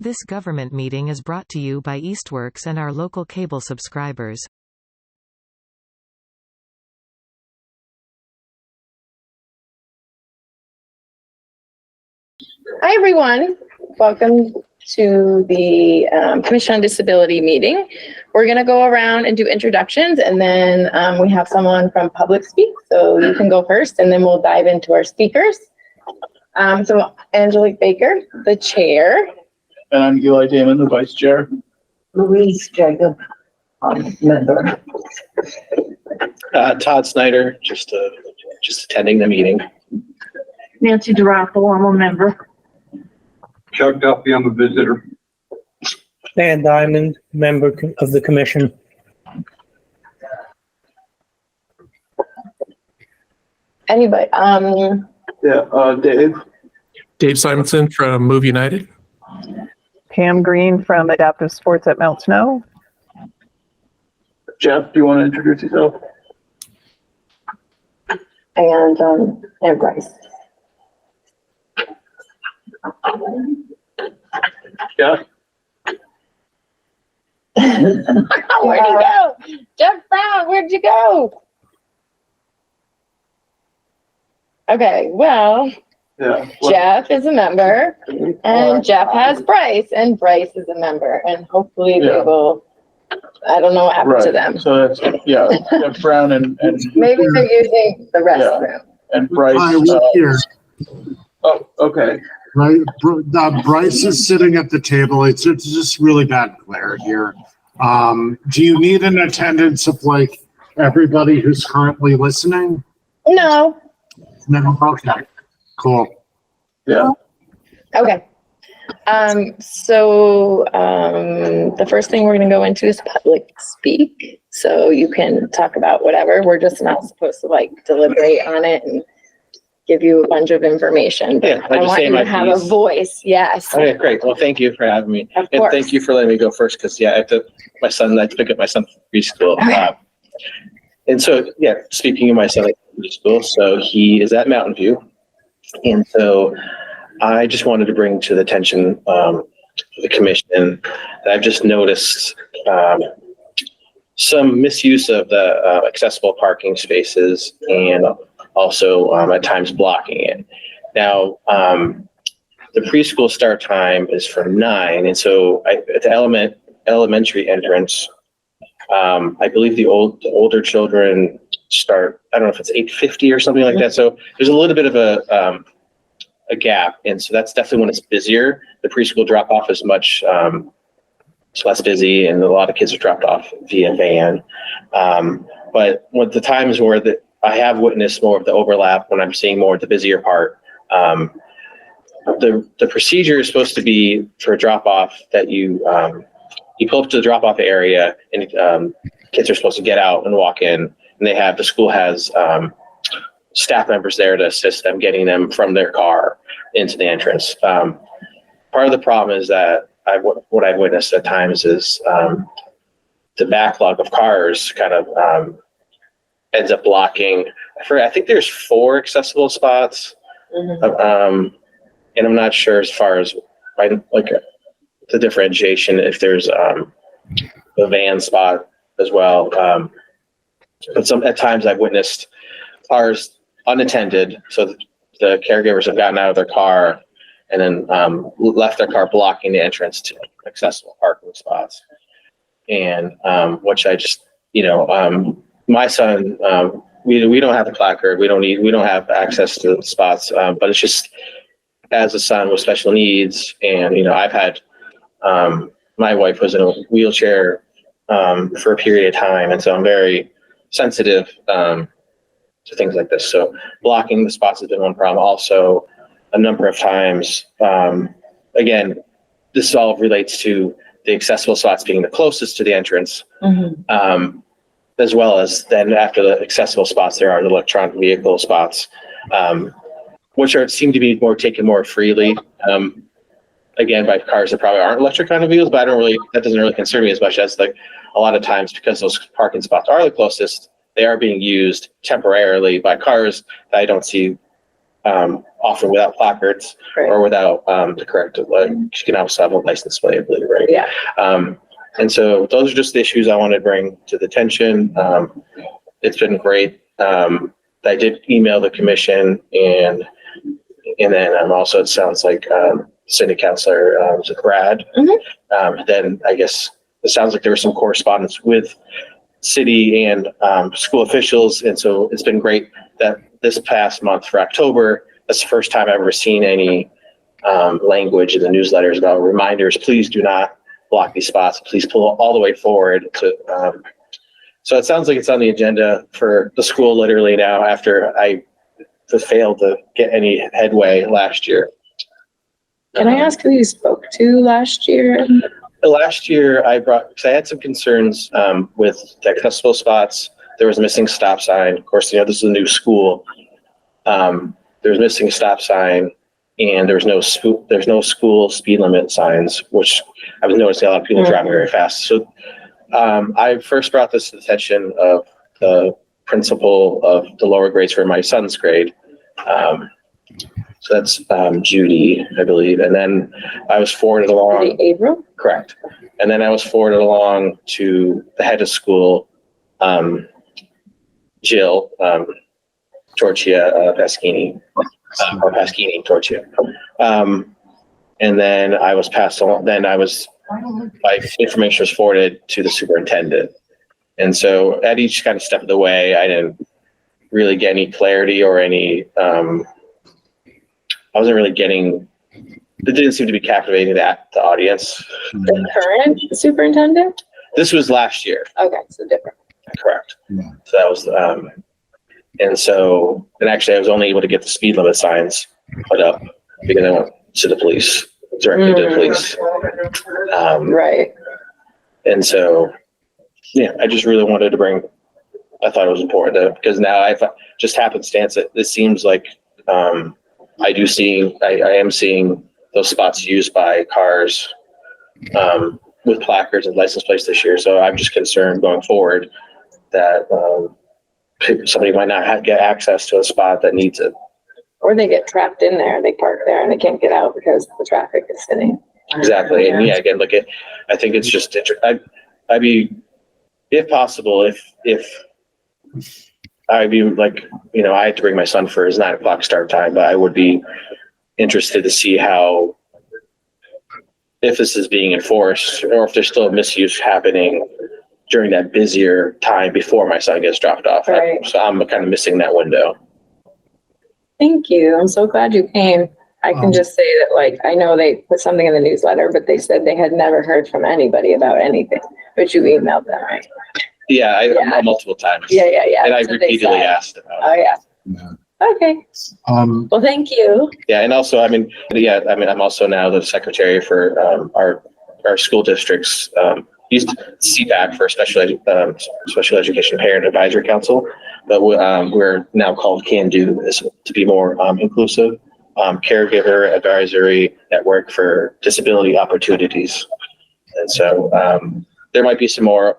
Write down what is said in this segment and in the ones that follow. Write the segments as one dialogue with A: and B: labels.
A: This government meeting is brought to you by Eastworks and our local cable subscribers.
B: Hi, everyone. Welcome to the Commission on Disability meeting. We're going to go around and do introductions, and then we have someone from Public Speak, so you can go first, and then we'll dive into our speakers. So Angelique Baker, the chair.
C: And I'm Eli Damon, the vice chair.
D: Louise Jacob, member.
C: Todd Snyder, just attending the meeting.
D: Nancy DeRocco, I'm a member.
E: Chuck Duffy, I'm a visitor.
F: Dan Diamond, member of the commission.
B: Anybody?
G: Dave Simonson from Move United.
H: Pam Green from Adaptive Sports at Mount Snow.
C: Jeff, do you want to introduce yourself?
B: And Bryce.
C: Yeah.
B: Where'd you go? Jeff Brown, where'd you go? Okay, well,
C: Yeah.
B: Jeff is a member, and Jeff has Bryce, and Bryce is a member, and hopefully they will, I don't know what happened to them.
C: So that's, yeah, Jeff Brown and
B: Maybe they're using the restroom.
C: and Bryce.
I: Hi, we're here.
C: Oh, okay.
I: Right, Bryce is sitting at the table. It's just really bad glare here. Do you need an attendance of like everybody who's currently listening?
B: No.
I: No. Okay. Cool.
C: Yeah.
B: Okay. The first thing we're going to go into is public speak. So you can talk about whatever. We're just not supposed to like deliberate on it and give you a bunch of information.
J: Yeah,
B: I want you to have a voice. Yes.
J: Okay, great. Well, thank you for having me.
B: Of
J: And
B: course.
J: thank you for letting me go first because, yeah, I have to pick up my son from preschool.
B: Okay.
J: And so, yeah, speaking of my son at preschool, so he is at Mountain View. And so I just wanted to bring to the attention of the commission that I've just noticed some misuse of the accessible parking spaces and also at times blocking it. Now, the preschool start time is from 9. And so at the elementary entrance, I believe the older children start, I don't know if it's 8:50 or something like that. So there's a little bit of a gap. And so that's definitely when it's busier. The preschool drop off is much, it's less busy and a lot of kids are dropped off via van. But what the times where I have witnessed more of the overlap when I'm seeing more of the busier part. The procedure is supposed to be for a drop off that you pull up to the drop off area and kids are supposed to get out and walk in, and the school has staff members there to assist them getting them from their car into the entrance. Part of the problem is that what I've witnessed at times is the backlog of cars kind of ends up blocking. I think there's 4 accessible spots, and I'm not sure as far as the differentiation if there's a van spot as well. But at times I've witnessed cars unattended, so the caregivers have gotten out of their car and then left their car blocking the entrance to accessible parking spots, and which I just my son, we don't have a placard. We don't have access to the spots, but it's just as a son with special needs, and I've had my wife was in a wheelchair for a period of time, and so I'm very sensitive to things like this. So blocking the spots has been one problem. Also, a number of times, again, this all relates to the accessible spots being the closest to the entrance. As well as then after the accessible spots, there are the electronic vehicle spots, which seem to be taken more freely. Again, by cars that probably aren't electric kind of vehicles, but that doesn't really concern me as much as a lot of times because those parking spots are the closest, they are being used temporarily by cars that I don't see often without placards or without the correct, you can also have a license plate, I believe, right?
B: Yeah.
J: And so those are just the issues I wanted to bring to the attention. It's been great. I did email the commission and then also it sounds like city councilor was it Brad. Then I guess it sounds like there was some correspondence with city and school officials. And so it's been great that this past month for October, that's the first time I've ever seen any language in the newsletters about reminders. Please do not block these spots. Please pull all the way forward to. So it sounds like it's on the agenda for the school literally now after I failed to get any headway last year.
B: Can I ask who you spoke to last year?
J: Last year, because I had some concerns with the accessible spots. There was a missing stop sign. Of course, this is a new school. There was missing stop sign, and there's no school speed limit signs, which I was noticing a lot of people driving very fast. So I first brought this to the attention of the principal of the lower grades for my son's grade. So that's Judy, I believe. And then I was forwarded along.
B: April?
J: Correct. And then I was forwarded along to the head of school, Jill Torchia Paschini, or Paschini Torchia. And then I was passed along. Then my information was forwarded to the superintendent. And so at each kind of step of the way, I didn't really get any clarity or any. I wasn't really getting. It didn't seem to be captivating the audience.
B: The current superintendent?
J: This was last year.
B: Okay, so different.
J: Correct. Yeah. So that was, and actually I was only able to get the speed limit signs put up because I went to the police, directly to the police.
B: Right.
J: And so, yeah, I just really wanted to I thought it was important because now I've just happenstance that this seems like, I am seeing those spots used by cars with placards and license plates this year. So I'm just concerned going forward that somebody might not get access to a spot that needs it.
B: Or they get trapped in there. They park there and they can't get out because the traffic is sitting.
J: Exactly. And yeah, again, I think it's just, I'd be, if possible, if I'd be like, I had to bring my son for his 9 o'clock start time, but I would be interested to see if this is being enforced or if there's still misuse happening during that busier time before my son gets dropped off.
B: Right.
J: So I'm kind of missing that window.
B: Thank you. I'm so glad you came. I can just say that, I know they put something in the newsletter, but they said they had never heard from anybody about anything, but you emailed them, right?
J: Yeah, multiple times.
B: Yeah.
J: And I repeatedly asked about it.
B: Oh, yeah. Okay. Well, thank you.
J: Yeah, and also, I'm also now the secretary for our school district's used CPAC for Special Education Parent Advisory Council, but we're now called Can Do to be more inclusive. Caregiver Advisory Network for Disability Opportunities. And so there might be some more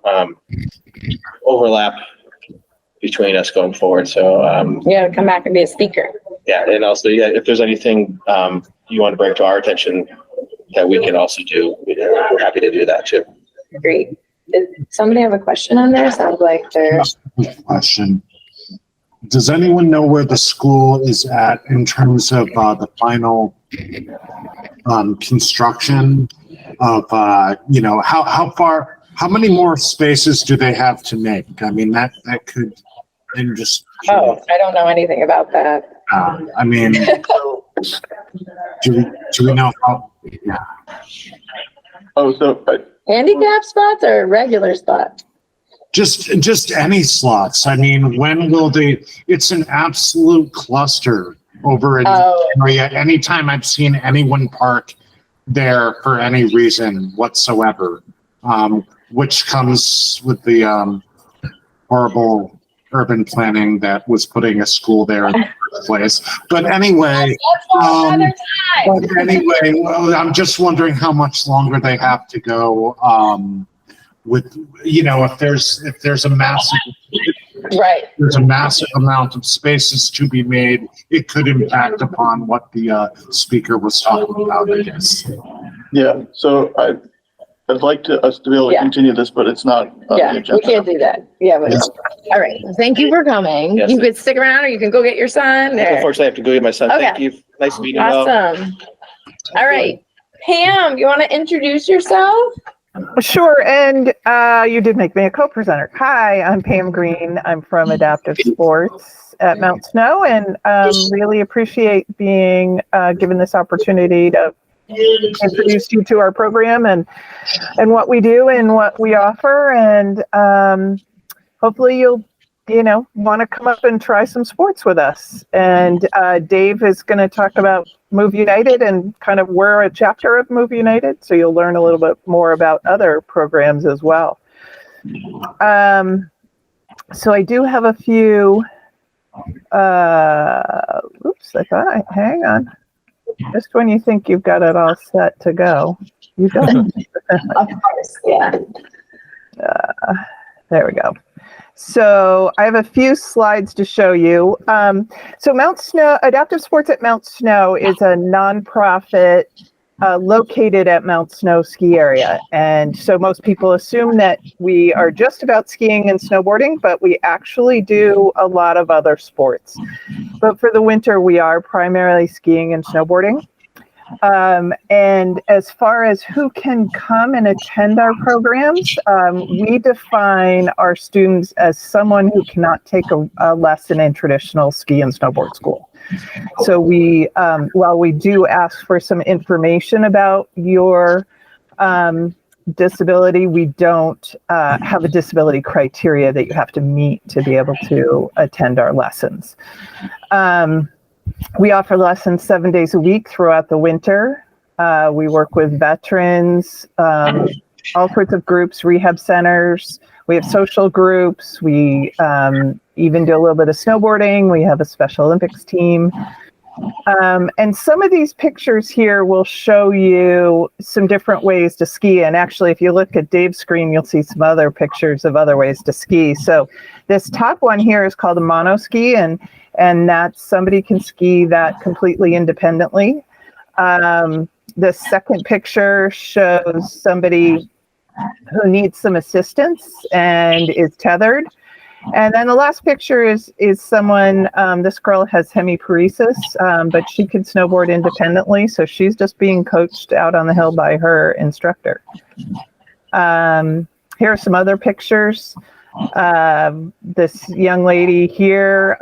J: overlap between us going forward. So
B: come back and be a speaker.
J: Yeah, and also if there's anything you want to bring to our attention that we can also do, we're happy to do that too.
B: Great. Does somebody have a question on there? Sounds like there's
I: Quick question. Does anyone know where the school is at in terms of the final construction of, how many more spaces do they have to make? I mean, that could then just.
B: Oh, I don't know anything about that.
I: Do we know how? Yeah.
B: Handicap spots or regular spots?
I: Just any slots. I mean, when will it's an absolute cluster over in the area. Anytime I've seen anyone park there for any reason whatsoever, which comes with the horrible urban planning that was putting a school there in the first place. But anyway, I'm just wondering how much longer they have to go. With if there's a massive,
B: Right.
I: there's a massive amount of spaces to be made. It could impact upon what the speaker was talking about, I guess.
C: Yeah, so I'd like us to be able to
B: Yeah.
C: continue this, but it's not on the
B: Yeah, we
C: agenda.
B: can't do that. Yeah, but, all right. Thank you for coming.
J: Yes.
B: You could stick around or you can go get your son. or-
J: Unfortunately, I have to go get my son.
B: Okay.
J: Thank you. Nice meeting you all.
B: Awesome. All right. Pam, you want to introduce yourself?
H: Sure, and you did make me a co-presenter. Hi, I'm Pam Green. I'm from Adaptive Sports at Mount Snow, and really appreciate being given this opportunity to introduce you to our program and what we do and what we offer. And hopefully you'll want to come up and try some sports with us. And Dave is going to talk about Move United and kind of we're a chapter of Move United, so you'll learn a little bit more about other programs as well. So I do have a few, oops, hang on. Just when you think you've got it all set to go, you don't.
B: Of course, yeah.
H: There we go. So I have a few slides to show you. So Mount Snow, Adaptive Sports at Mount Snow is a nonprofit located at Mount Snow ski area. And so most people assume that we are just about skiing and snowboarding, but we actually do a lot of other sports. But for the winter, we are primarily skiing and snowboarding. And as far as who can come and attend our programs, we define our students as someone who cannot take a lesson in traditional ski and snowboard school. So we, while we do ask for some information about your disability, we don't have a disability criteria that you have to meet to be able to attend our lessons. We offer lessons 7 days a week throughout the winter. We work with veterans, all sorts of groups, rehab centers. We have social groups. We even do a little bit of snowboarding. We have a Special Olympics team. And some of these pictures here will show you some different ways to ski. And actually, if you look at Dave's screen, you'll see some other pictures of other ways to ski. So this top one here is called a monoski, and that somebody can ski that completely independently. The second picture shows somebody who needs some assistance and is tethered. And then the last picture is someone, this girl has hemiparesis, but she can snowboard independently. So she's just being coached out on the hill by her instructor. Here are some other pictures. This young lady here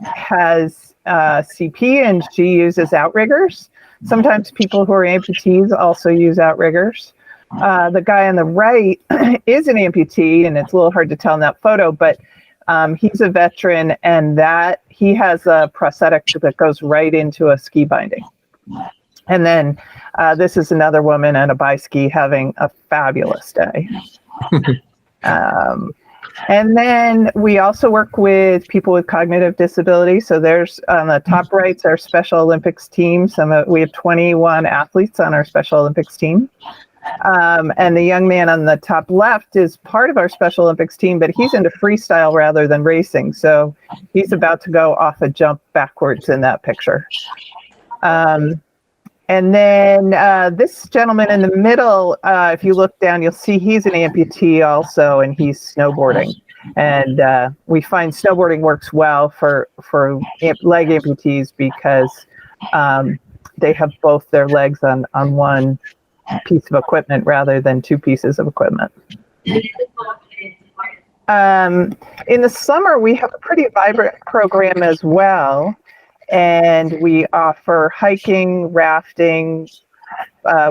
H: has CP and she uses outriggers. Sometimes people who are amputees also use outriggers. The guy on the right is an amputee, and it's a little hard to tell in that photo, but he's a veteran, and that he has a prosthetic that goes right into a ski binding. And then this is another woman on a bi-ski having a fabulous day. And then we also work with people with cognitive disability. So there's on the top right's our Special Olympics team. We have 21 athletes on our Special Olympics team. And the young man on the top left is part of our Special Olympics team, but he's into freestyle rather than racing. So he's about to go off a jump backwards in that picture. And then this gentleman in the middle, if you look down, you'll see he's an amputee also, and he's snowboarding. And we find snowboarding works well for leg amputees because they have both their legs on one piece of equipment rather than two pieces of equipment. In the summer, we have a pretty vibrant program as well. And we offer hiking, rafting.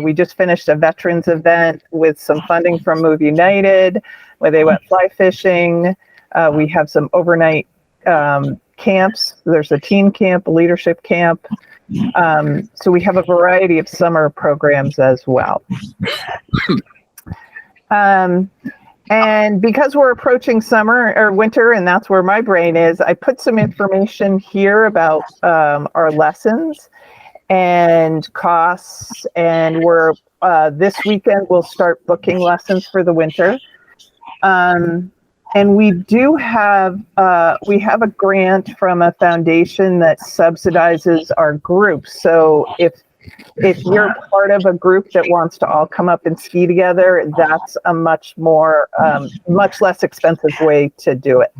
H: We just finished a veterans event with some funding from Move United, where they went fly fishing. We have some overnight camps. There's a teen camp, a leadership camp. So we have a variety of summer programs as well. And because we're approaching summer or winter, and that's where my brain is, I put some information here about our lessons and costs. And this weekend we'll start booking lessons for the winter. And we do have, we have a grant from a foundation that subsidizes our group. So if you're part of a group that wants to all come up and ski together, that's a much more, much less expensive way to do it.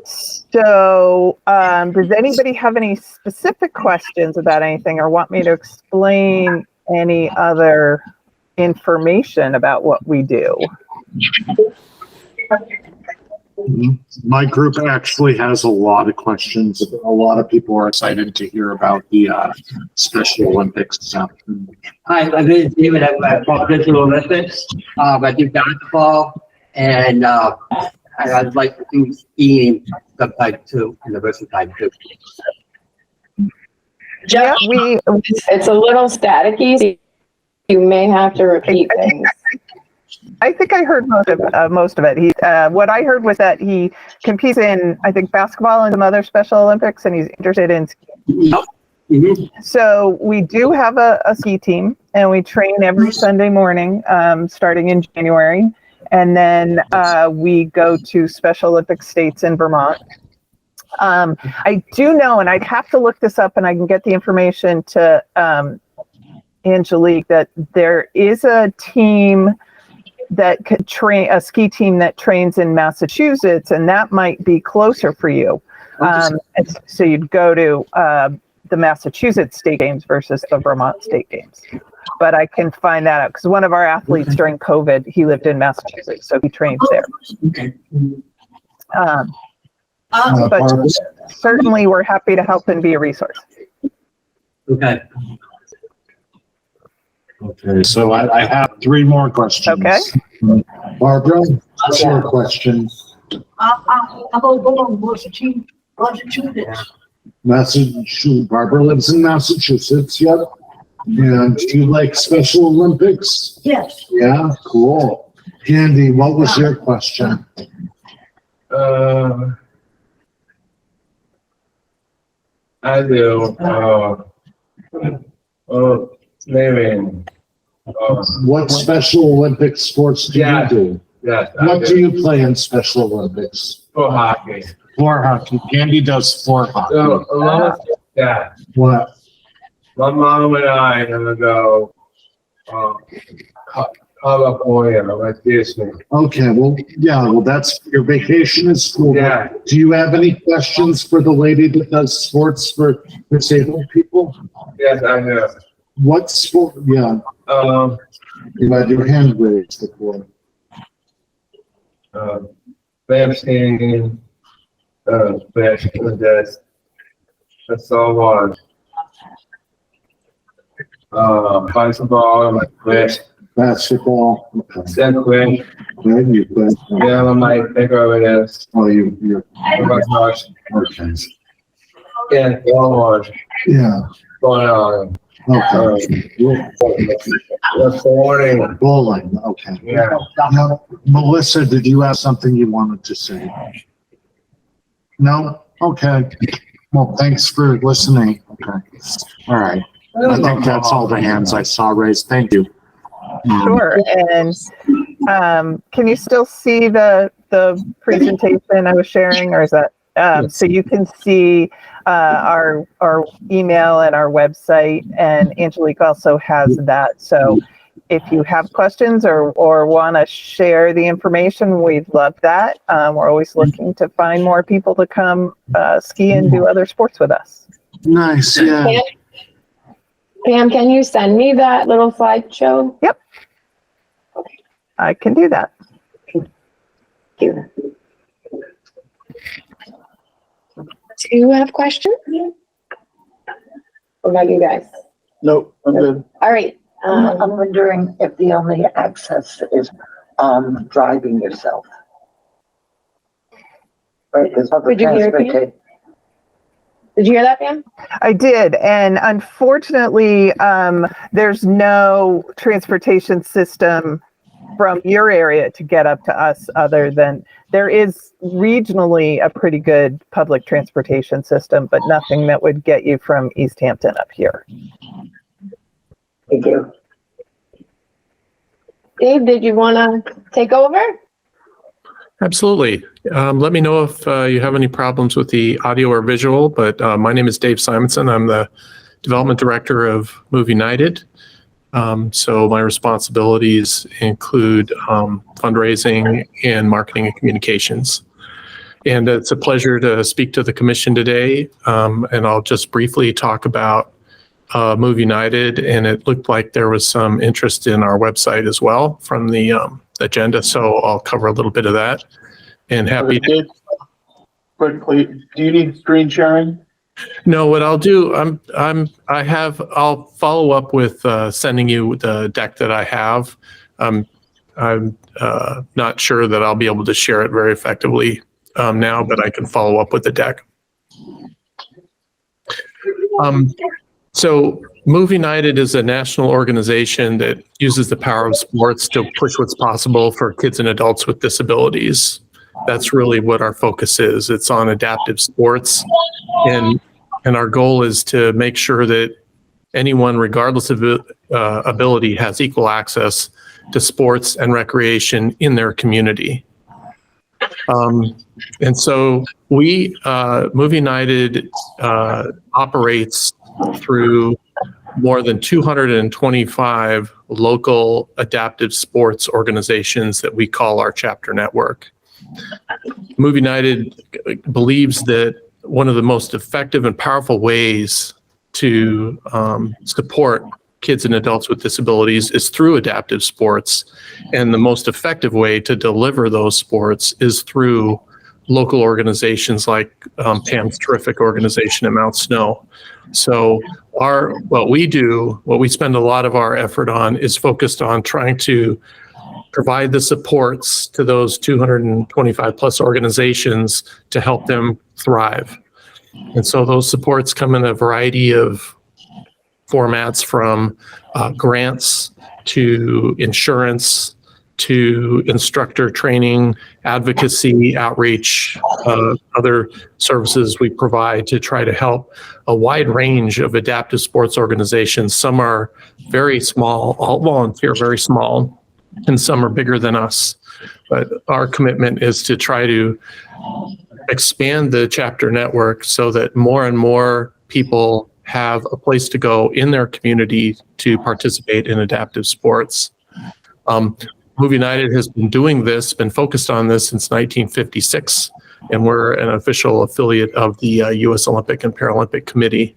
H: So, does anybody have any specific questions about anything or want me to explain any other information about what we do?
I: My group actually has a lot of questions. A lot of people are excited to hear about the Special Olympics stuff.
K: Hi, my name is David. I'm from Special Olympics. I do basketball, and I'd like to do skiing sometime too, in the rest of the time too.
B: Jeff, it's a little staticky. So you may have to repeat things.
H: I think I heard most of it. He, what I heard was that he competes in, I think, basketball and some other Special Olympics, and he's interested in skiing.
K: Mm-hmm.
H: So we do have a ski team, and we train every Sunday morning, starting in January, and then we go to Special Olympics states in Vermont. I do know, and I'd have to look this up, and I can get the information to Angelique, that there is a team that could train, a ski team that trains in Massachusetts, and that might be closer for you. So you'd go to the Massachusetts State Games versus the Vermont State Games. But I can find that out because one of our athletes during COVID, he lived in Massachusetts, so he trains there. But certainly we're happy to help and be a resource.
K: Okay.
I: Okay, so I have 3 more questions.
H: Okay.
I: Barbara, what's your question?
D: How about going to Massachusetts?
I: Massachusetts. Barbara lives in Massachusetts, yep. And do you like Special Olympics?
D: Yes.
I: Yeah, cool. Candy, what was your question?
L: I do. Maybe.
I: What Special Olympic sports do you do?
L: Yes.
I: What do you play in Special Olympics?
L: For hockey.
I: Floor hockey. Candy does floor hockey.
L: So, along with that,
I: What?
L: my mom and I are gonna go, California, like Disney.
I: Okay, well, that's, your vacation is cool.
L: Yeah.
I: Do you have any questions for the lady that does sports for disabled people?
L: Yes, I know.
I: What sport? Yeah, you had your hand raised before.
L: Vaccine, that's all one. Basketball,
I: Basketball. Okay.
L: Segway,
I: Good, you quit.
L: yeah, I might think of it as,
I: Oh, you're,
L: oh my gosh,
I: okay.
L: yeah, all one,
I: Yeah,
L: going on.
I: okay.
L: That's morning,
I: Bowling, okay.
L: yeah.
I: Now, Melissa, did you have something you wanted to say? No? Okay. Well, thanks for listening. Okay. All right. I think that's all the hands I saw raised. Thank you.
H: Sure. And can you still see the presentation I was sharing, or is that so you can see our email and our website, and Angelique also has that. So if you have questions or want to share the information, we'd love that. We're always looking to find more people to come ski and do other sports with us.
I: Nice, yeah.
B: Pam, can you send me that little slideshow?
H: Yep. I can do that.
B: Thank you. Do you have questions? What about you guys?
C: Nope, I'm good.
B: All right.
D: I'm wondering if the only access is driving yourself. Right, there's other
B: Would you hear it, Pam?
D: transportation.
B: Did you hear that, Pam?
H: I did, and unfortunately, there's no transportation system from your area to get up to us, other than there is regionally a pretty good public transportation system, but nothing that would get you from Easthampton up here.
D: Thank you.
B: Dave, did you want to take over?
G: Absolutely. Let me know if you have any problems with the audio or visual, but my name is Dave Simonson. I'm the development director of Move United. So my responsibilities include fundraising and marketing and communications. And it's a pleasure to speak to the commission today. And I'll just briefly talk about Move United. And it looked like there was some interest in our website as well from the agenda. So I'll cover a little bit of that. And happy to.
C: Dave, quickly, do you need screen sharing?
G: No, what I'll do, I'll follow up with sending you the deck that I have. I'm not sure that I'll be able to share it very effectively now, but I can follow up with the deck. So Move United is a national organization that uses the power of sports to push what's possible for kids and adults with disabilities. That's really what our focus is. It's on adaptive sports. And our goal is to make sure that anyone, regardless of ability, has equal access to sports and recreation in their community. And so we, Move United, operates through more than 225 local adaptive sports organizations that we call our chapter network. Move United believes that one of the most effective and powerful ways to support kids and adults with disabilities is through adaptive sports. And the most effective way to deliver those sports is through local organizations like Pam's terrific organization at Mount Snow. So what we spend a lot of our effort on is focused on trying to provide the supports to those 225 plus organizations to help them thrive. And so those supports come in a variety of formats, from grants to insurance to instructor training, advocacy, outreach, other services we provide to try to help a wide range of adaptive sports organizations. Some are very small, all volunteer, very small, and some are bigger than us. But our commitment is to try to expand the chapter network so that more and more people have a place to go in their community to participate in adaptive sports. Move United has been doing this, been focused on this since 1956, and we're an official affiliate of the U.S. Olympic and Paralympic Committee.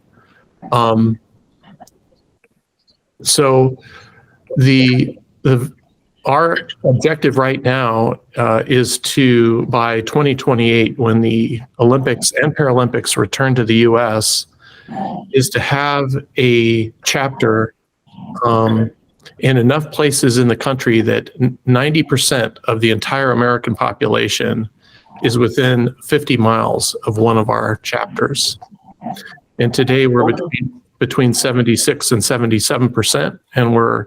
G: So our objective right now is to, by 2028, when the Olympics and Paralympics return to the U.S., is to have a chapter in enough places in the country that 90% of the entire American population is within 50 miles of one of our chapters. And today we're between 76 and 77%, and we're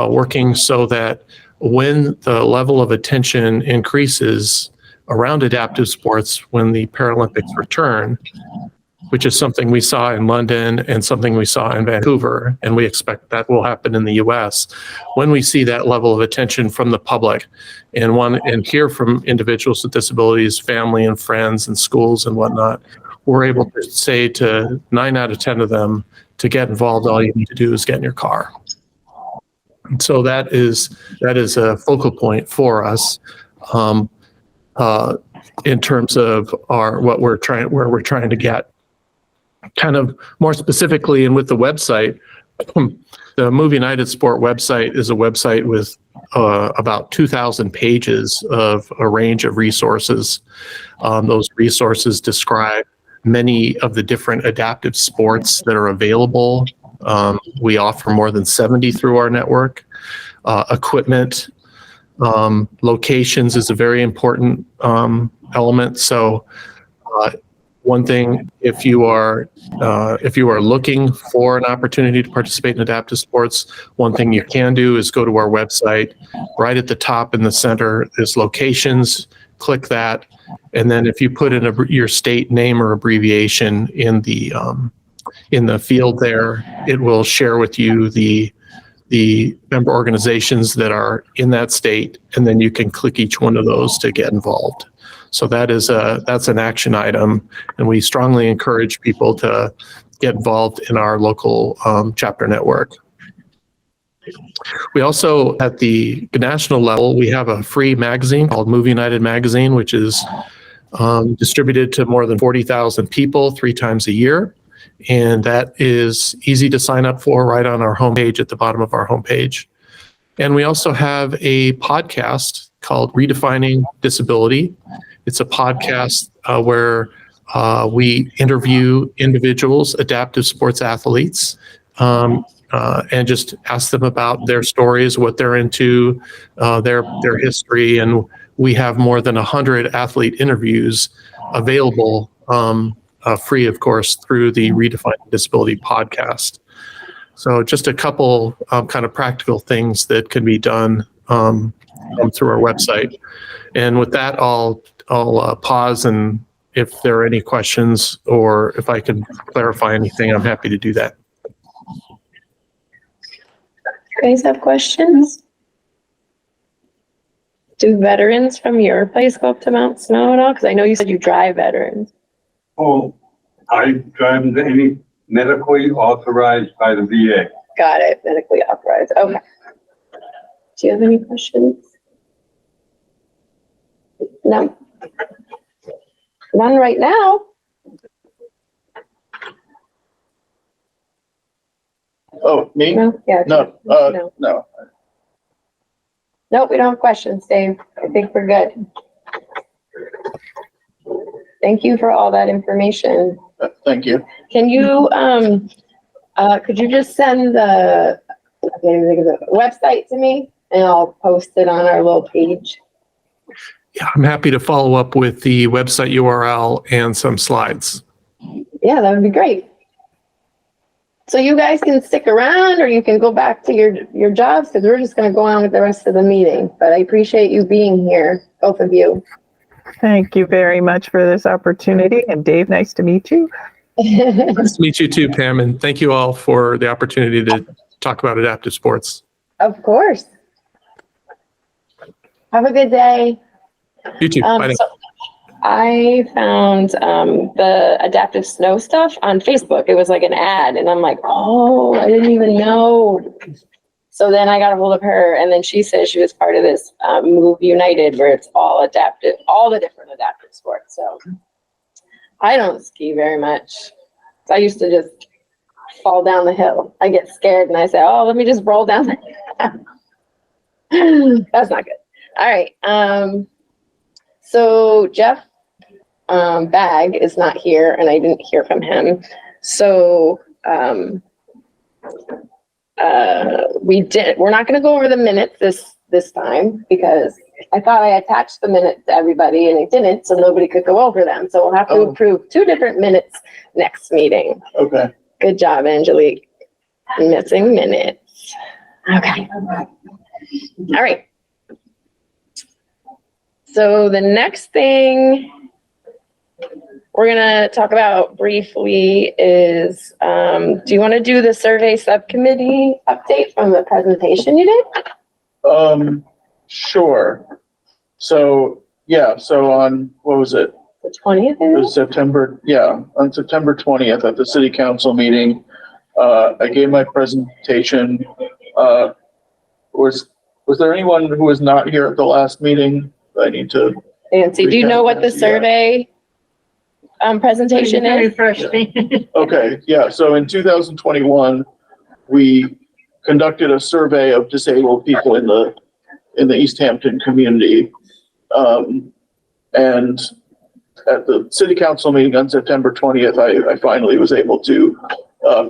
G: working so that when the level of attention increases around adaptive sports when the Paralympics return, which is something we saw in London and something we saw in Vancouver, and we expect that will happen in the US. When we see that level of attention from the public and hear from individuals with disabilities, family and friends and schools and whatnot, we're able to say to 9 out of 10 of them, to get involved, all you need to do is get in your car. And so that is a focal point for us in terms of where we're trying to get. Kind of more specifically, and with the website, the Move United Sport website is a website with about 2,000 pages of a range of resources. Those resources describe many of the different adaptive sports that are available. We offer more than 70 through our network. Equipment, locations is a very important element. So one thing, if you are looking for an opportunity to participate in adaptive sports, one thing you can do is go to our website. Right at the top in the center is locations. Click that, and then if you put in your state name or abbreviation in the field there, it will share with you the the member organizations that are in that state, and then you can click each one of those to get involved. So that's an action item, and we strongly encourage people to get involved in our local chapter network. We also, at the national level, we have a free magazine called Movie United Magazine, which is distributed to more than 40,000 people 3 times a year. And that is easy to sign up for right on our homepage at the bottom of our homepage. And we also have a podcast called Redefining Disability. It's a podcast where we interview individuals, adaptive sports athletes, and just ask them about their stories, what they're into, their history. And we have more than 100 athlete interviews available, free, of course, through the Redefining Disability podcast. So just a couple kind of practical things that can be done through our website. And with that, I'll pause, and if there are any questions or if I can clarify anything, I'm happy to do that.
B: You guys have questions? Do veterans from your place go up to Mount Snow at all? Because I know you said you drive veterans.
E: Oh, I drive any medically authorized by the VA.
B: Got it, medically authorized, okay. Do you have any questions? No. None right now.
C: Oh, me?
B: No, yeah.
C: No,
B: No.
C: no.
B: Nope, we don't have questions, Dave. I think we're good. Thank you for all that information.
C: Thank you.
B: Can you, could you just send the, I can't even think of the website to me, and I'll post it on our little page?
G: Yeah, I'm happy to follow up with the website URL and some slides.
B: Yeah, that would be great. So you guys can stick around, or you can go back to your jobs, because we're just going to go on with the rest of the meeting. But I appreciate you being here, both of you.
H: Thank you very much for this opportunity. And Dave, nice to meet you.
G: Nice to meet you too, Pam, and thank you all for the opportunity to talk about adaptive sports.
B: Of course. Have a good day.
G: You too. Bye now.
B: So I found the adaptive snow stuff on Facebook. It was like an ad, and I'm like, oh, I didn't even know. So then I got a hold of her, and then she says she was part of this Move United, where it's all adaptive, all the different adaptive sports. So I don't ski very much. So I used to just fall down the hill. I get scared, and I say, oh, let me just roll down the hill. That's not good. All right. So Jeff Bag is not here, and I didn't hear from him. So we're not going to go over the minutes this time, because I thought I attached the minutes to everybody and I didn't, so nobody could go over them. So we'll have to approve 2 different minutes next meeting.
C: Okay.
B: Good job, Angelique. Missing minutes. Okay. All right. So the next thing we're going to talk about briefly is, do you want to do the survey subcommittee update from the presentation you did?
C: Sure. So, yeah, so on, what was it?
B: The 20th?
C: It was September, yeah, on September 20th at the city council meeting, I gave my presentation. Was there anyone who was not here at the last meeting? I need to.
B: Nancy, do you know what the survey presentation is?
C: Okay, yeah, so in 2021, we conducted a survey of disabled people in the Easthampton community. And at the city council meeting on September 20th, I finally was able to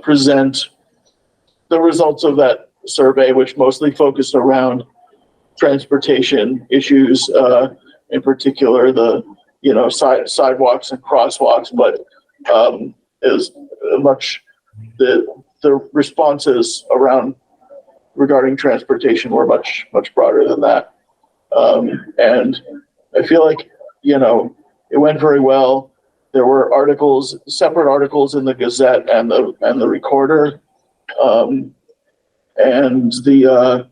C: present the results of that survey, which mostly focused around transportation issues, in particular the sidewalks and crosswalks, but is much the responses regarding transportation were much broader than that, and I feel like it went very well. There were separate articles in the Gazette and the Recorder, and the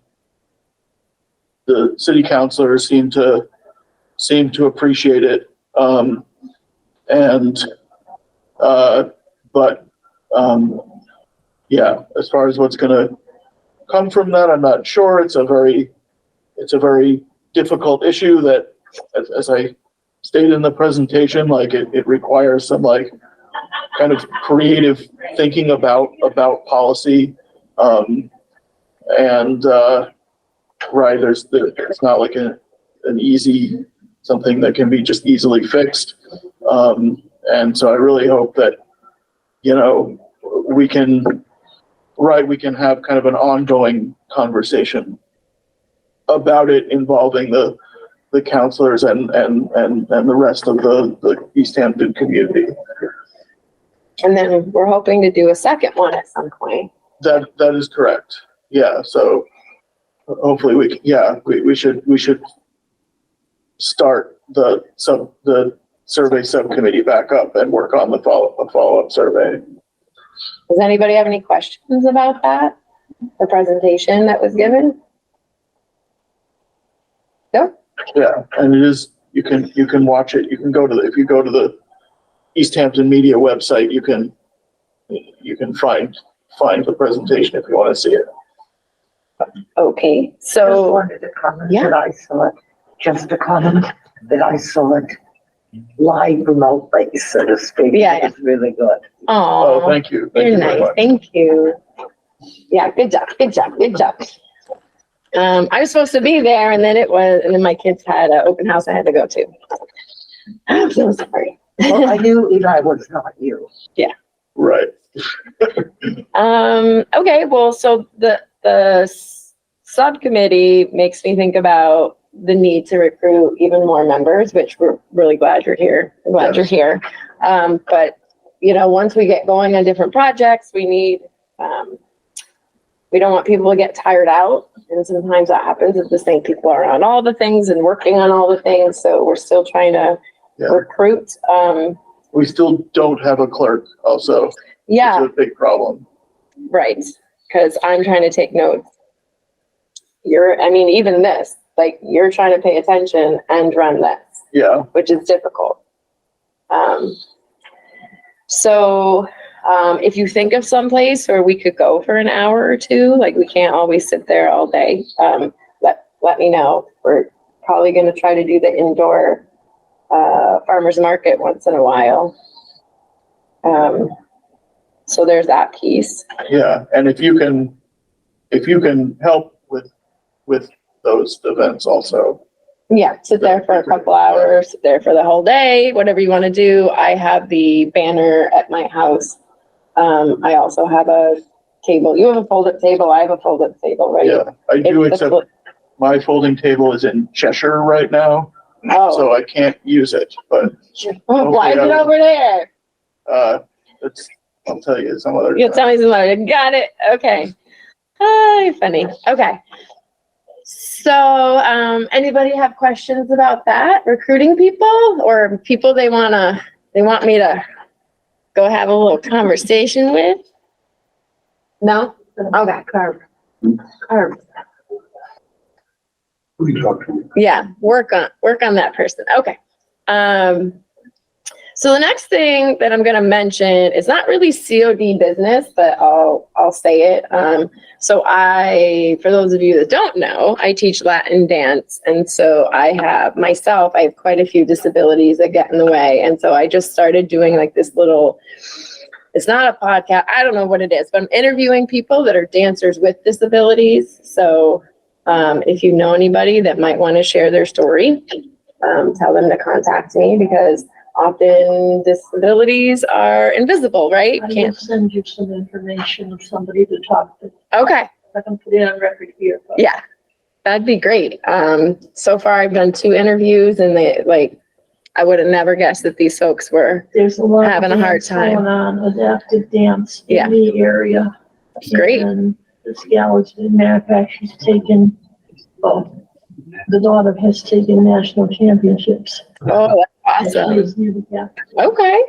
C: city councilors seem to appreciate it. Yeah, as far as what's going to come from that, I'm not sure. It's a very difficult issue that, as I stated in the presentation, like it requires some like kind of creative thinking about policy. Right, it's not like an easy something that can be just easily fixed. And so I really hope that, we can have kind of an ongoing conversation about it involving the counselors and the rest of the Easthampton community.
B: And then we're hoping to do a second one at some point.
C: That is correct. Yeah. So hopefully we should start the survey subcommittee back up and work on the follow-up survey.
B: Does anybody have any questions about that? The presentation that was given? No?
C: Yeah, and it is, you can watch it. You can go to if you go to the Easthampton Media website, you can find the presentation if you want to see it.
B: Okay,
D: Just
B: so
D: wanted to comment
B: Yeah.
D: that I saw it, just a comment that I saw it live remotely, so to speak.
B: Yeah,
D: It was really good.
C: Oh,
B: oh,
C: thank you. Thank
B: you're
C: you very
B: nice.
C: much.
B: Thank you. Yeah, good job. I was supposed to be there, and then my kids had an open house I had to go to. I'm so sorry.
D: Well, I knew Eli was not you.
C: Right.
B: Okay, well, so the subcommittee makes me think about the need to recruit even more members, which we're really glad you're here. I'm glad you're here. But once we get going on different projects, we need, we don't want people to get tired out. And sometimes that happens if the same people are on all the things and working on all the things. So we're still trying to recruit.
C: We still don't have a clerk also.
B: Yeah,
C: It's a big problem.
B: right. Because I'm trying to take notes. Even this, like you're trying to pay attention and run this.
C: Yeah.
B: Which is difficult. If you think of some place where we could go for an hour or two, like we can't always sit there all day, let me know. We're probably going to try to do the indoor farmers market once in a while. So there's that piece.
C: Yeah, and if you can help with those events also.
B: Yeah, sit there for a couple hours, sit there for the whole day, whatever you want to do. I have the banner at my house. I also have a table. You have a fold-up table. I have a fold-up table, right?
C: Yeah, I do, except my folding table is in Cheshire right now, so I can't use it, but.
B: Why is it over there?
C: I'll tell you some other.
B: You'll tell me some other. Got it. Okay. Hi, funny. Okay. So, anybody have questions about that? Recruiting people or people they want me to go have a little conversation with? No? Okay. Carb.
E: Who you talking to?
B: Yeah, work on that person. Okay. So the next thing that I'm going to mention is not really COD business, but I'll say it. So for those of you that don't know, I teach Latin dance. And so I have quite a few disabilities that get in the way. And so I just started doing like this little, it's not a podcast. I don't know what it is, but I'm interviewing people that are dancers with disabilities. So if you know anybody that might want to share their story, tell them to contact me because often disabilities are invisible, right?
M: I will send you some information of somebody to talk to.
B: Okay.
M: I can put it on record here. But
B: Yeah, that'd be great. So far I've done 2 interviews and I would have never guessed that these folks were
M: there's a lot
B: having
M: of
B: a hard
M: dance
B: time.
M: going on, adaptive dance
B: Yeah.
M: in the area.
B: Great.
M: And this gal has been, matter of fact, she's taken, the daughter has taken national championships.
B: Oh, that's awesome. Okay.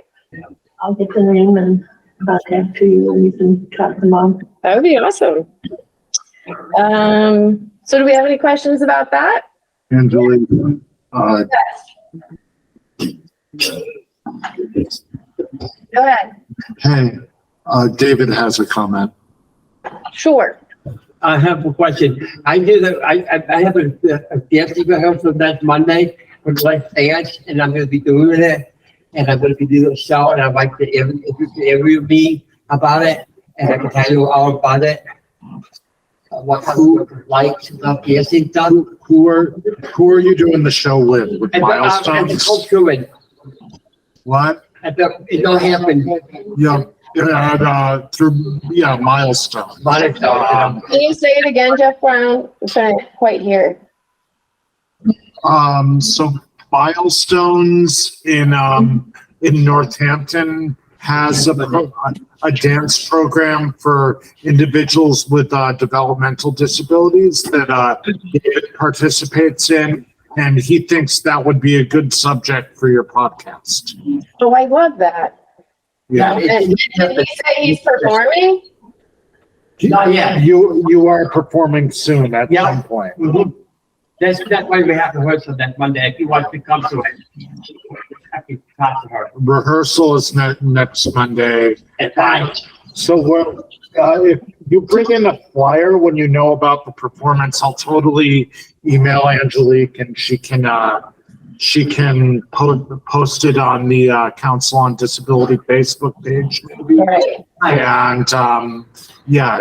M: I'll get the name and contact to you and you can talk to mom.
B: That would be awesome. So do we have any questions about that?
I: Angelique,
B: Go ahead.
I: hey, David has a comment.
B: Sure.
K: I have a question. I have a dance rehearsal next Monday for Let's Dance, and I'm gonna be doing it. And I'm gonna be doing a show, and I'd like to interview me about it, and I can tell you all about it. What like dancing done.
I: Who are you doing the show with? With
K: And
I: Milestones?
K: culture,
I: What?
K: it don't happen.
I: Yeah, through Milestones.
K: Milestone.
B: Can you say it again, Jeff Brown? I'm trying to quite hear.
I: So Milestones in Northampton has a dance program for individuals with developmental disabilities that David participates in, and he thinks that would be a good subject for your podcast.
B: Oh, I love that.
I: Yeah.
B: And did he say he's performing?
K: Not yet.
I: You are performing soon at
K: Yeah.
I: some point.
K: Mhm. That's why we have rehearsal that Monday. If you want to come to it, I can talk to her
I: Rehearsal is next Monday.
K: at 5.
I: So if you bring in a flyer when you know about the performance, I'll totally email Angelique and she can post it on the Council on Disability Facebook page maybe.
B: Right.
I: And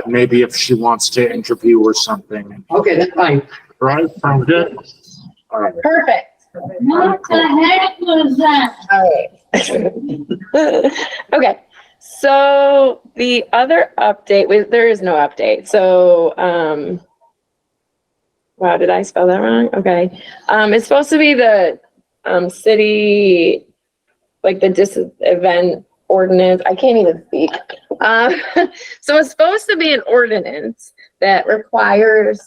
I: maybe if she wants to interview or something.
K: Okay, that's fine.
I: Right? Sounds good? All right.
B: Perfect.
M: What the heck was that?
B: All right. Okay. So the other update, there is no update. So, wow, did I spell that wrong? Okay. It's supposed to be the city, like the event ordinance. I can't even speak. So it's supposed to be an ordinance that requires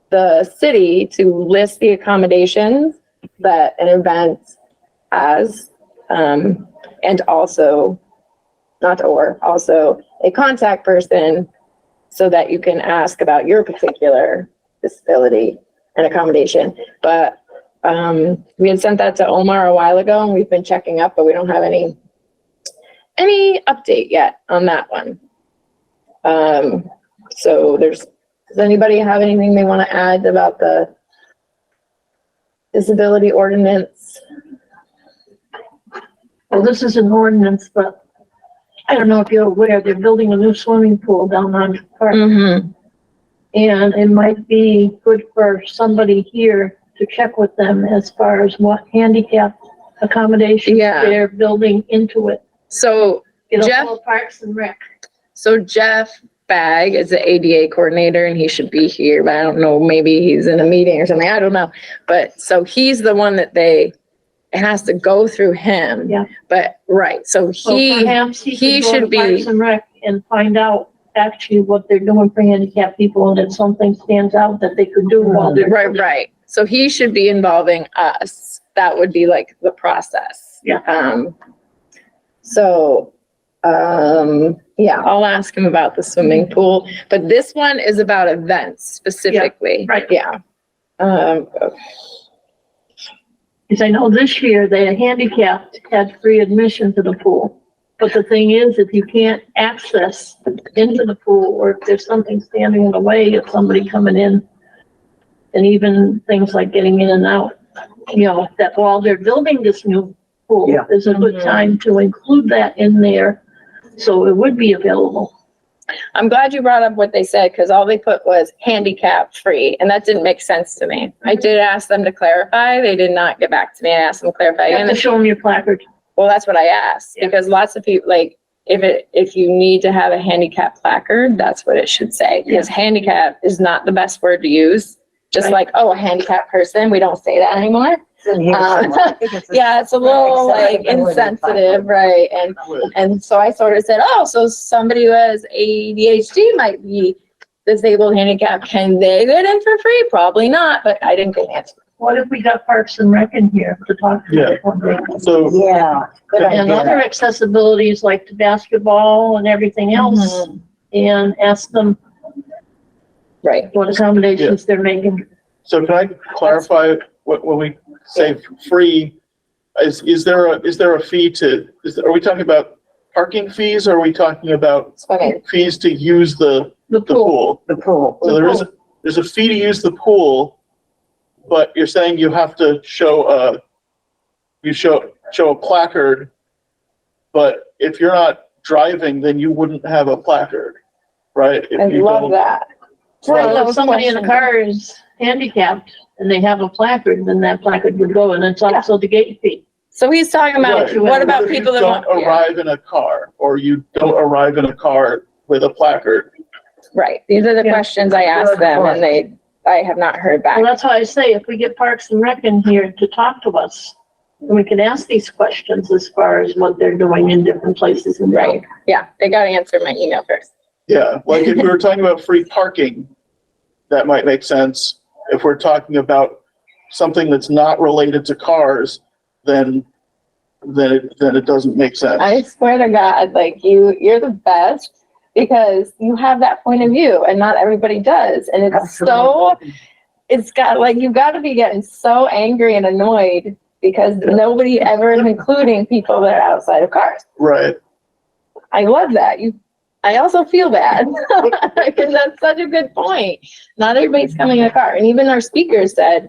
B: the city to list the accommodations that an event has, and also a contact person so that you can ask about your particular disability and accommodation. But we had sent that to Omar a while ago and we've been checking up, but we don't have any update yet on that one. So does anybody have anything they want to add about the disability ordinance?
M: Well, this is an ordinance, but I don't know if you're aware, they're building a new swimming pool down on Park.
B: Mm-hmm.
M: And it might be good for somebody here to check with them as far as what handicap accommodations they're building into it.
B: So Jeff,
M: Parks and Rec.
B: So Jeff Bag is the ADA coordinator and he should be here, but I don't know, maybe he's in a meeting or something. I don't know. But so he's the one that it has to go through him.
M: Yeah.
B: But right. So
M: Perhaps
B: he
M: could go
B: should
M: to
B: be
M: Parks and Rec and find out actually what they're doing for handicapped people and if something stands out that they could do while they're.
B: right. So he should be involving us. That would be like the process.
M: Yeah.
B: I'll ask him about the swimming pool, but this one is about events specifically.
M: Yeah, right.
B: Yeah.
M: Because I know this year the handicapped had free admission to the pool. But the thing is, if you can't access into the pool or if there's something standing in the way of somebody coming in, and even things like getting in and out, that while they're building this new pool, is a good time to include that in there. So it would be available.
B: I'm glad you brought up what they said because all they put was handicap free and that didn't make sense to me. I did ask them to clarify. They did not get back to me. I asked them to clarify.
M: You have to show them your placard.
B: Well, that's what I asked because lots of people if you need to have a handicap placard, that's what it should say because handicap is not the best word to use. Just like, a handicapped person, we don't say that anymore. It's a little insensitive, right? And so I sort of said, so somebody who has ADHD might be disabled, handicapped. Can they get in for free? Probably not, but I didn't get an answer.
M: What if we got Parks and Rec in here to talk to them one day?
C: So
M: And other accessibilities like the basketball and everything else, and ask them
B: Right.
M: what accommodations they're making.
C: So can I clarify when we say free, is there a fee are we talking about parking fees or are we talking about fees to use the pool?
D: The pool.
C: So there's a fee to use the pool, but you're saying you have to show a placard, but if you're not driving, then you wouldn't have a placard, right?
B: I love that.
M: Well, if somebody in the car is handicapped and they have a placard, then that placard would go, and it's also the gate fee.
B: So he's talking about,
C: Right.
B: what about
C: If you
B: people that
C: don't
B: want?
C: arrive in a car, or you don't arrive in a car with a placard?
B: Right, these are the questions I asked them and I have not heard back.
M: Well, that's why I say if we get Parks and Rec in here to talk to us, then we can ask these questions as far as what they're doing in different places.
B: Right, yeah, they gotta answer my email first.
C: Yeah, like if we were talking about free parking, that might make sense. If we're talking about something that's not related to cars, then it doesn't make sense.
B: I swear to God, like you're the best because you have that point of view and not everybody does. And it's it's got like, you've got to be getting so angry and annoyed because nobody ever is including people that are outside of cars.
C: Right.
B: I love that. I also feel bad because that's such a good point. Not everybody's coming in a car. And even our speaker said,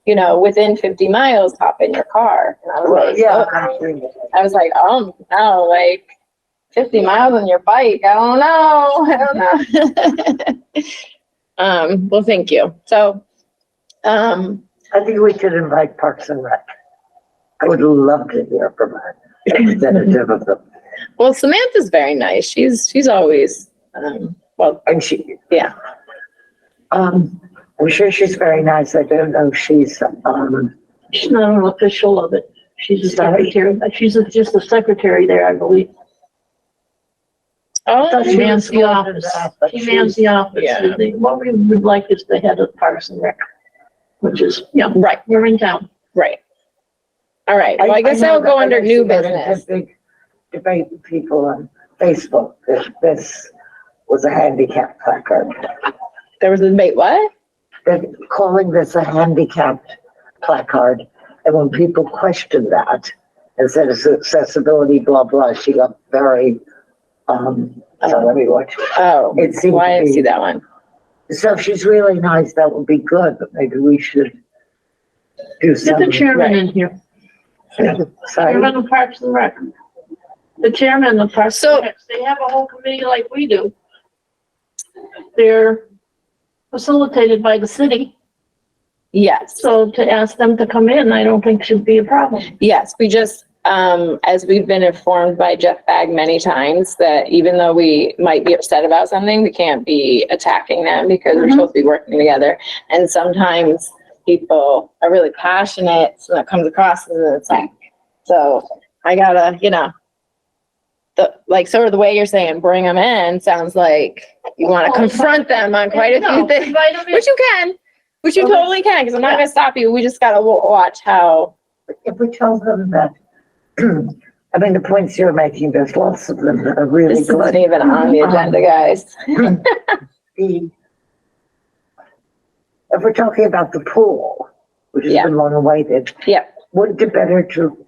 B: within 50 miles, hop in your car. And I was like,
D: Yeah.
B: I was like, oh no, like 50 miles on your bike. I don't know. Well, thank you. So,
D: I think we should invite Parks and Rec. I would love to hear from a representative of them.
B: well, Samantha's very nice. She's always,
D: And
B: yeah.
D: I'm sure she's very nice. I don't know if she's
M: not an official of it. She's a secretary. She's just a secretary there, I believe.
B: Oh,
M: She mans the office. She mans the office.
B: Yeah.
M: What we would like is the head of Parks and Rec, which is,
B: right.
M: We're in town.
B: Right. All right. Well, I guess I'll go under new business.
D: Big debate with people on Facebook that this was a handicap placard.
B: There was a debate, what?
D: They're calling this a handicapped placard. And when people questioned that and said it's accessibility, blah, blah, she got very, so let me watch.
B: Oh,
D: It seemed
B: well, I
D: to
B: didn't
D: be-
B: see that one.
D: So if she's really nice, that would be good, but maybe we should do
M: Get
D: something.
M: the chairman in here.
D: Sorry.
M: Chairman of Parks and Rec. The chairman of Parks and Rec. They have a whole committee like we do. They're facilitated by the city.
B: Yes.
M: So to ask them to come in, I don't think should be a problem.
B: Yes, we just, as we've been informed by Jeff Bag many times, that even though we might be upset about something, we can't be attacking them because we're supposed to be working together. And sometimes people are really passionate, so that comes across as an attack. So I gotta, sort of the way you're saying, bring them in, sounds like you want to confront them on quite a few things, which you can. Which you totally can, because I'm not gonna stop you. We just gotta watch how.
D: If we tell them that, I mean, the points you're making, there's lots of them that are really
B: This
D: good.
B: isn't even on the agenda, guys.
D: If we're talking about the pool, which has been long awaited.
B: Yeah.
D: Wouldn't it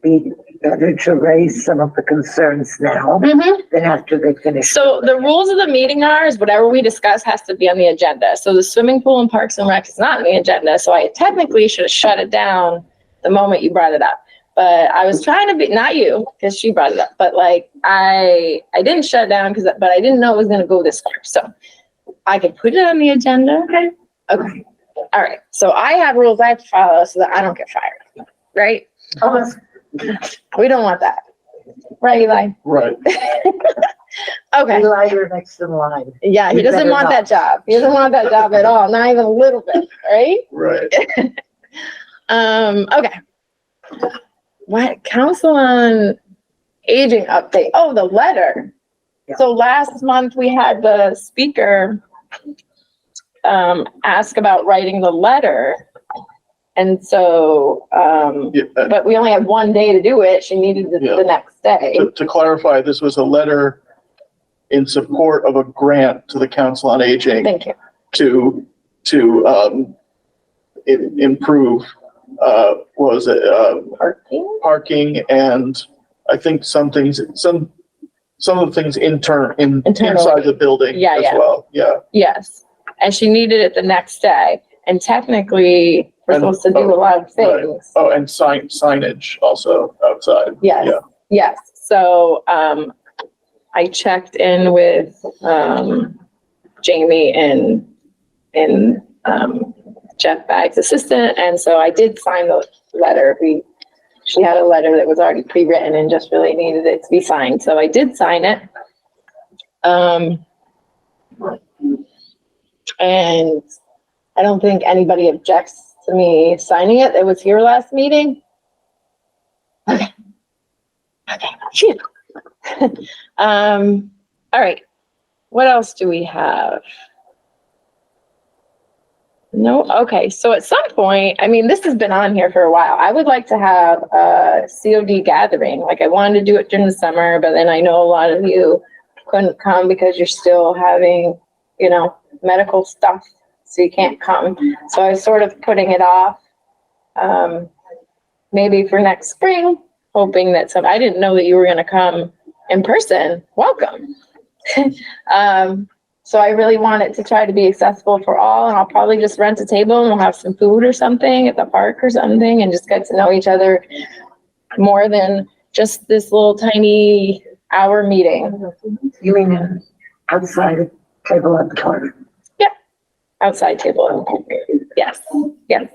D: be better to raise some of the concerns now than after they finish?
B: So the rules of the meeting is whatever we discuss has to be on the agenda. So the swimming pool and Parks and Rec is not on the agenda. So I technically should have shut it down the moment you brought it up. But I was trying to be, not you, because she brought it up, but I didn't shut it down but I didn't know it was gonna go this far. So I could put it on the agenda. Okay. All right. So I have rules I have to follow so that I don't get fired, right? We don't want that. Right, Eli?
C: Right.
B: Okay.
D: Eli, you're next in line.
B: Yeah, he
D: You
B: doesn't
D: better
B: want
D: not.
B: that job. He doesn't want that job at all, not even a little bit, right?
C: Right.
B: Okay. What Council on Aging update? Oh, the letter.
D: Yeah.
B: So last month we had the speaker ask about writing the letter. And so, but we only had one day to do it. She needed it the next day.
C: To clarify, this was a letter in support of a grant to the Council on Aging.
B: Thank you.
C: to, improve, what was it, parking and I think some of the things
B: Internal.
C: inside the building
B: Yeah,
C: as
B: yeah.
C: well, yeah.
B: Yes, and she needed it the next day, and technically, we're
C: And-
B: supposed to do a lot of
C: Right.
B: things.
C: Oh, and signage also outside.
B: Yes,
C: Yeah.
B: yes, so, I checked in with, Jamie and, Jeff Bag's assistant, and so I did sign the letter. She had a letter that was already pre-written and just really needed it to be signed, so I did sign it. And I don't think anybody objects to me signing it. It was here last meeting. Okay. Phew. All right. What else do we have? No, okay, so at some point, I mean, this has been on here for a while. I would like to have a COD gathering. Like I wanted to do it during the summer, but then I know a lot of you couldn't come because you're still having, medical stuff, so you can't come. So I was sort of putting it off, maybe for next spring, hoping that I didn't know that you were gonna come in person. Welcome. So I really want it to try to be accessible for all, and I'll probably just rent a table and we'll have some food or something at the park or something and just get to know each other more than just this little tiny hour meeting.
D: You mean outside table at the park?
B: Yeah, outside table at the park. Yes, yes.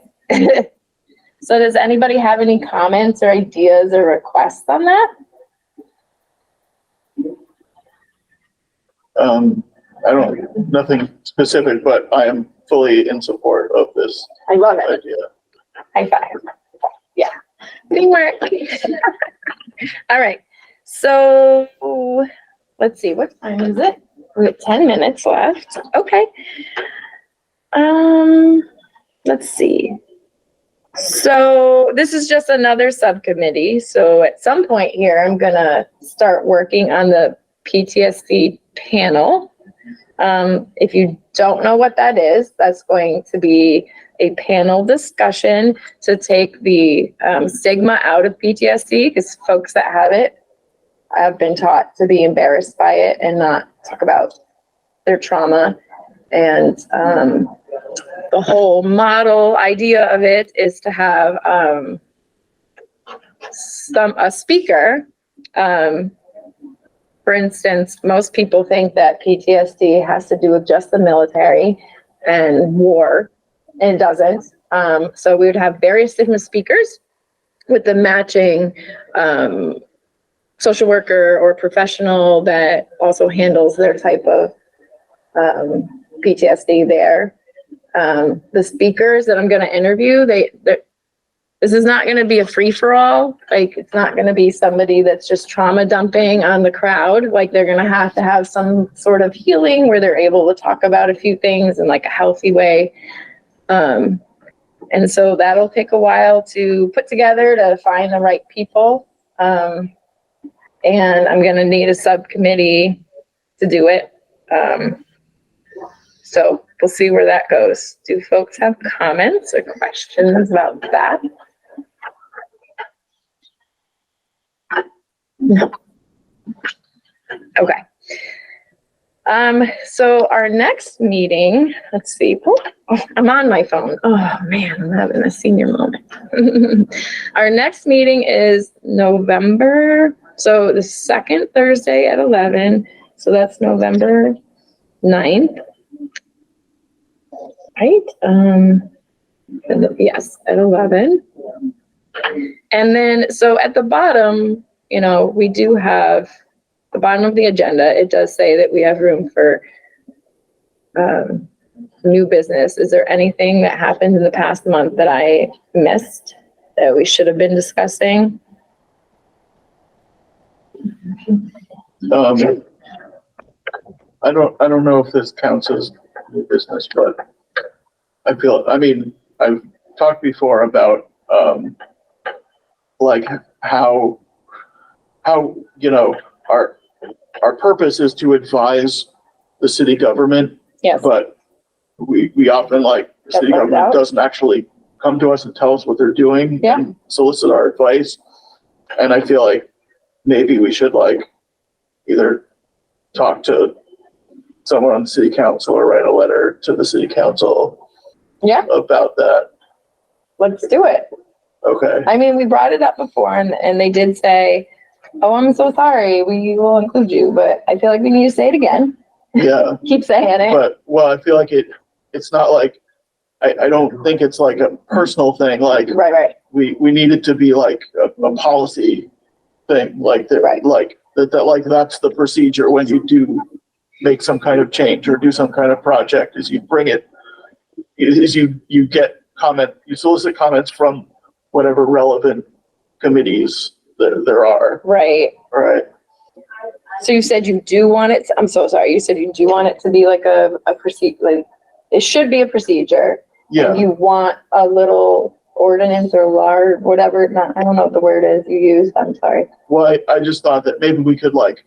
B: So does anybody have any comments or ideas or requests on that?
C: Nothing specific, but I am fully in support of this
B: I love it.
C: idea.
B: High five. Yeah. Teamwork. All right. So let's see, what time is it? We have 10 minutes left. Okay. Let's see. So this is just another subcommittee. So at some point here, I'm gonna start working on the PTSD panel. If you don't know what that is, that's going to be a panel discussion to take the stigma out of PTSD, because folks that have it have been taught to be embarrassed by it and not talk about their trauma. And the whole model idea of it is to have a speaker. For instance, most people think that PTSD has to do with just the military and war, and it doesn't. So we would have various different speakers with the matching social worker or professional that also handles their type of PTSD there. The speakers that I'm going to interview, this is not going to be a free-for-all. Like, it's not going to be somebody that's just trauma dumping on the crowd. Like, they're going to have some sort of healing where they're able to talk about a few things in like a healthy way. And so that'll take a while to put together to find the right people. And I'm going to need a subcommittee to do it. So we'll see where that goes. Do folks have comments or questions about that? No. Okay. So our next meeting, let's see. Oh, I'm on my phone. Oh man, I'm having a senior moment. Our next meeting is November. So the second Thursday at 11. So that's November 9th. Right? Yes, at 11. And then, so at the bottom, we do have the bottom of the agenda. It does say that we have room for new business. Is there anything that happened in the past month that I missed that we should have been discussing?
C: I don't know if this counts as new business, but I've talked before about, like how, our purpose is to advise the city government.
B: Yes.
C: But we often like, city
B: left
C: government
B: out.
C: doesn't actually come to us and tell us what they're doing.
B: Yeah.
C: And solicit our advice. And I feel like maybe we should like either talk to someone on the city council or write a letter to the city council
B: Yeah,
C: about that.
B: let's do it.
C: Okay.
B: I mean, we brought it up before and they did say, oh, I'm so sorry, we will include you, but I feel like we need to say it again.
C: Yeah.
B: Keep saying it.
C: But, well, I feel like it's not like, I don't think it's like a personal thing. Like
B: Right.
C: we need it to be like a policy thing, like that,
B: Right.
C: like that, like that's the procedure when you do make some kind of change or do some kind of project is you bring it, is you get comment, you solicit comments from whatever relevant committees there are.
B: Right.
C: Right.
B: So you said you do want it, I'm so sorry, you said you do want it to be like a procedure, like, it should be a procedure.
C: Yeah.
B: And you want a little ordinance or law or whatever, I don't know what the word is you used, I'm sorry.
C: Well, I just thought that maybe we could like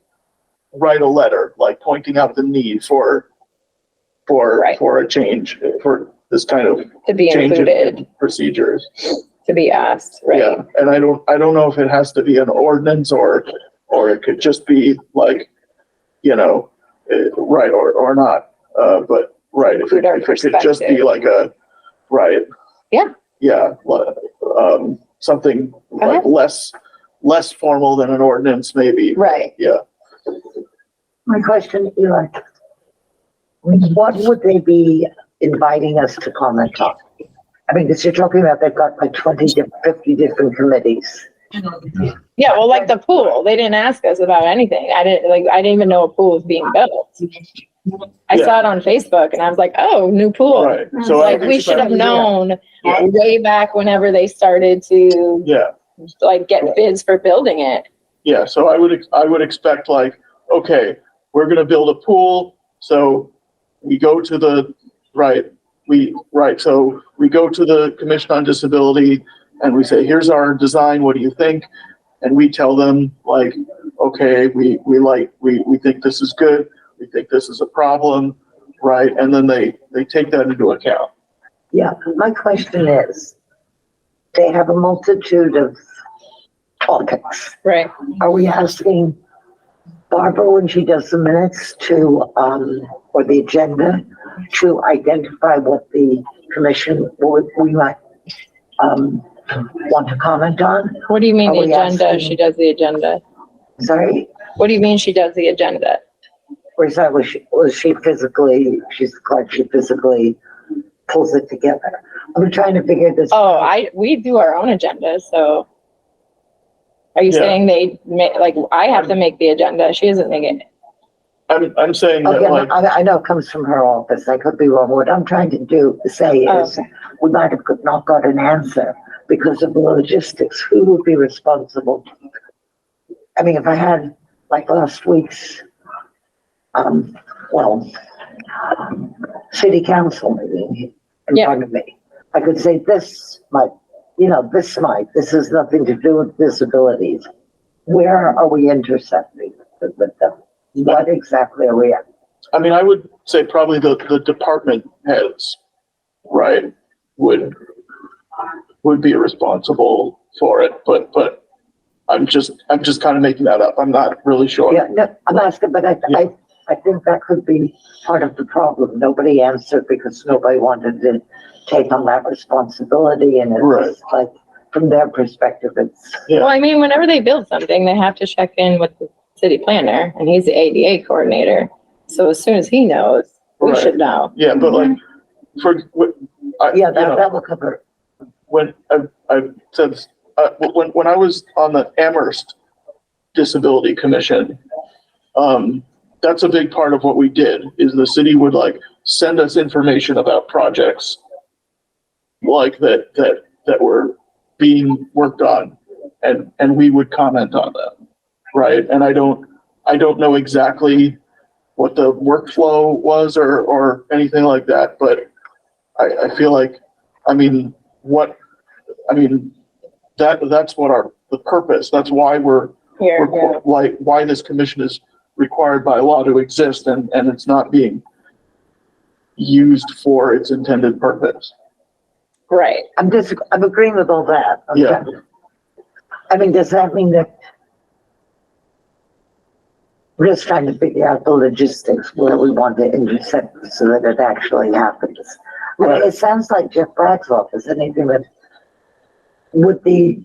C: write a letter, like pointing out the need for a change, for this kind of
B: To be
C: change in
B: included,
C: procedures.
B: to be asked, right?
C: Yeah, and I don't know if it has to be an ordinance or it could just be like, right, or not, but right, if
B: Include our
C: it could just be
B: perspective.
C: like a, right.
B: Yeah.
C: Yeah, something like less formal than an ordinance, maybe.
B: Right.
C: Yeah.
D: My question, Eli, what would they be inviting us to comment on? I mean, because you're talking about they've got like 20 to 50 different committees.
B: Yeah, well, like the pool, they didn't ask us about anything. I didn't even know a pool was being built. I
C: Yeah.
B: saw it on Facebook and I was like, oh, new pool.
C: Right.
B: I was
C: So I
B: like, we should have
C: expect-
B: known
C: Yeah.
B: way back whenever they started to
C: Yeah.
B: like get bids for building it.
C: Yeah, so I would expect like, okay, we're gonna build a pool, so we go to the, so we go to the Commission on Disability and we say, here's our design, what do you think? And we tell them like, okay, we think this is good, we think this is a problem, right? And then they take that into account.
D: Yeah, my question is, they have a multitude of topics.
B: Right.
D: Are we asking Barbara, when she does the minutes to, or the agenda, to identify what the commission we might, want to comment on?
B: What do you mean
D: Are
B: the
D: we
B: agenda?
D: asking-
B: She does the agenda.
D: Sorry?
B: What do you mean she does the agenda?
D: Or is that, was she physically, she's the clerk, she physically pulls it together? I'm trying to figure this.
B: Oh, we do our own agenda, so. Are you
C: Yeah.
B: saying they make, like, I have to make the agenda, she doesn't make it?
C: I'm saying that
D: Okay,
C: like,
D: I know it comes from her office, I could be wrong. What I'm trying to say
B: Oh,
D: is, we might have not got an answer because of the logistics. Who would be responsible? I mean, if I had, like last week's, city council meeting in
B: Yeah.
D: front of me, I could say this has nothing to do with disabilities. Where are we intersecting with them? What exactly are we at?
C: I mean, I would say probably the department heads, right, would be responsible for it, but I'm just kind of making that up. I'm not really sure.
D: Yeah, no, I'm asking, but I think that could be part of the problem. Nobody answered because nobody wanted to take on that responsibility, and
C: Right.
D: it's like, from their perspective, it's,
C: Yeah.
B: Well, I mean, whenever they build something, they have to check in with the city planner, and he's the ADA coordinator. So as soon as he knows, we
C: Right.
B: should know.
C: Yeah, but like,
D: yeah, that will cover it.
C: when I said, when I was on the Amherst Disability Commission, that's a big part of what we did, is the city would like send us information about projects like that were being worked on, and we would comment on them, right? And I don't know exactly what the workflow was or anything like that, but I feel like, that's what the purpose, that's why why this commission is required by law to exist, and it's not being, used for its intended purpose.
B: Right.
D: I'm agreeing with all that. Okay.
C: Yeah.
D: I mean, does that mean that we're just trying to figure out the logistics where we want to intersect so that it actually happens? I mean, it sounds like Jeff Bragg's office, anything that would the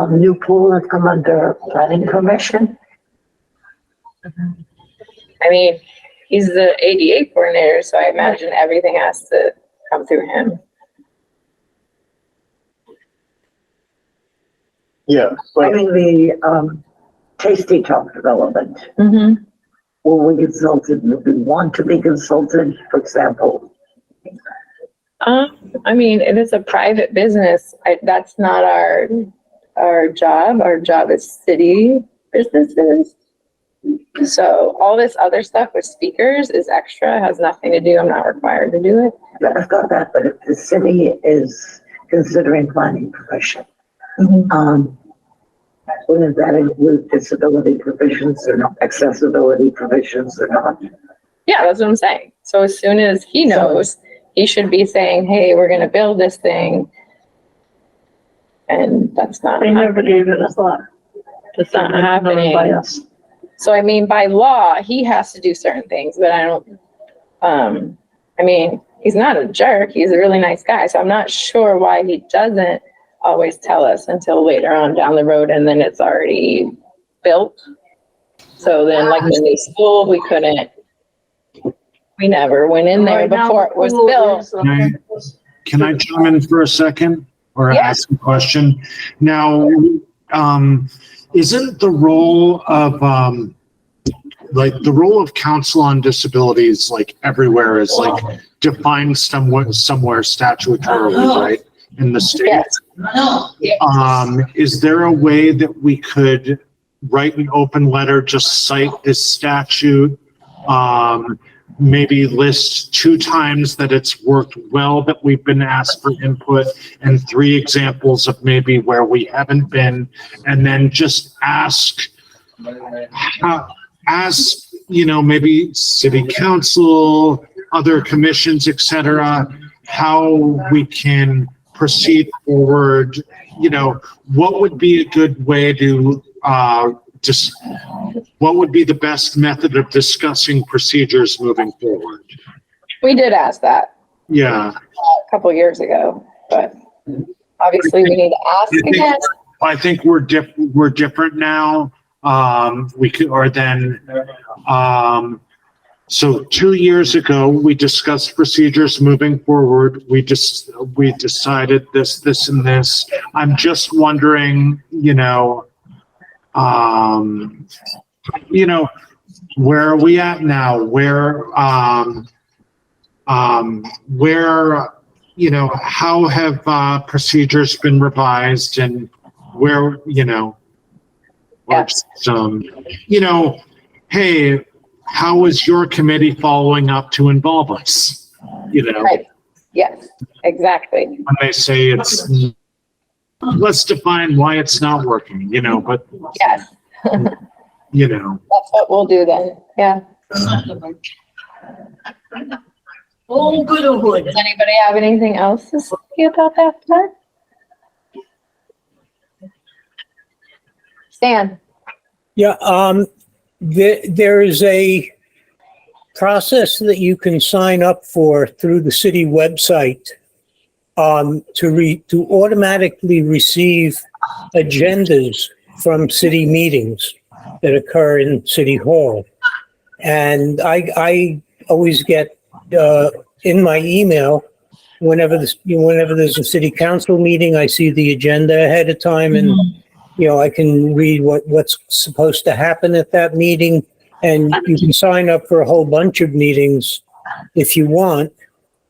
D: new pool have come under planning commission?
B: I mean, he's the ADA coordinator, so I imagine everything has to come through him.
C: Yeah,
D: I
C: but
D: mean, the Tasty Talk development,
B: Mm-hmm.
D: were we consulted, would we want to be consulted, for example?
B: I mean, it is a private business. That's not our job. Our job is city businesses. So all this other stuff with speakers is extra, has nothing to do. I'm not required to do it.
D: I've got that, but if the city is considering planning profession, wouldn't that include disability provisions or not, accessibility provisions or not?
B: Yeah, that's what I'm saying. So as soon as he knows, he should be saying, hey, we're going to build this thing. And that's not,
M: They never gave it a thought.
B: that's not happening.
M: By us.
B: So I mean, by law, he has to do certain things, but I don't, I mean, he's not a jerk. He's a really nice guy. So I'm not sure why he doesn't always tell us until later on down the road, and then it's already built. So then like the new school, we never went in there
M: Right now,
B: before it was
M: the pool
B: built.
M: is,
I: Can I chime in for a second or
B: Yeah.
I: ask a question? Now, isn't the role of, like the role of council on disabilities, like everywhere is like defined somewhere statutorily, right? In the state?
B: Yes.
I: Is there a way that we could write an open letter, just cite this statute? Maybe list 2 times that it's worked well, that we've been asked for input, and 3 examples of maybe where we haven't been, and then just ask, you know, maybe city council, other commissions, etc., how we can proceed forward. You know, what would be a good way to just what would be the best method of discussing procedures moving forward?
B: We did ask that
I: Yeah,
B: a couple years ago, but obviously we need to ask again.
I: I think we're different now. We could, or then, so 2 years ago, we discussed procedures moving forward. We decided this, and this. I'm just wondering, where are we at now? Where, how have procedures been revised, and where, hey, how is your committee following up to involve us?
B: Right. Yes, exactly.
I: When they say it's, let's define why it's not working, but,
B: Yes.
I: That's
B: what we'll do then. Yeah.
M: oh, good or good.
B: Does anybody have anything else to say about that part? Stan?
F: Yeah, there is a process that you can sign up for through the city website to automatically receive agendas from city meetings that occur in City Hall. And I always get in my email, whenever there's a city council meeting, I see the agenda ahead of time, and I can read what's supposed to happen at that meeting. And you can sign up for a whole bunch of meetings if you want.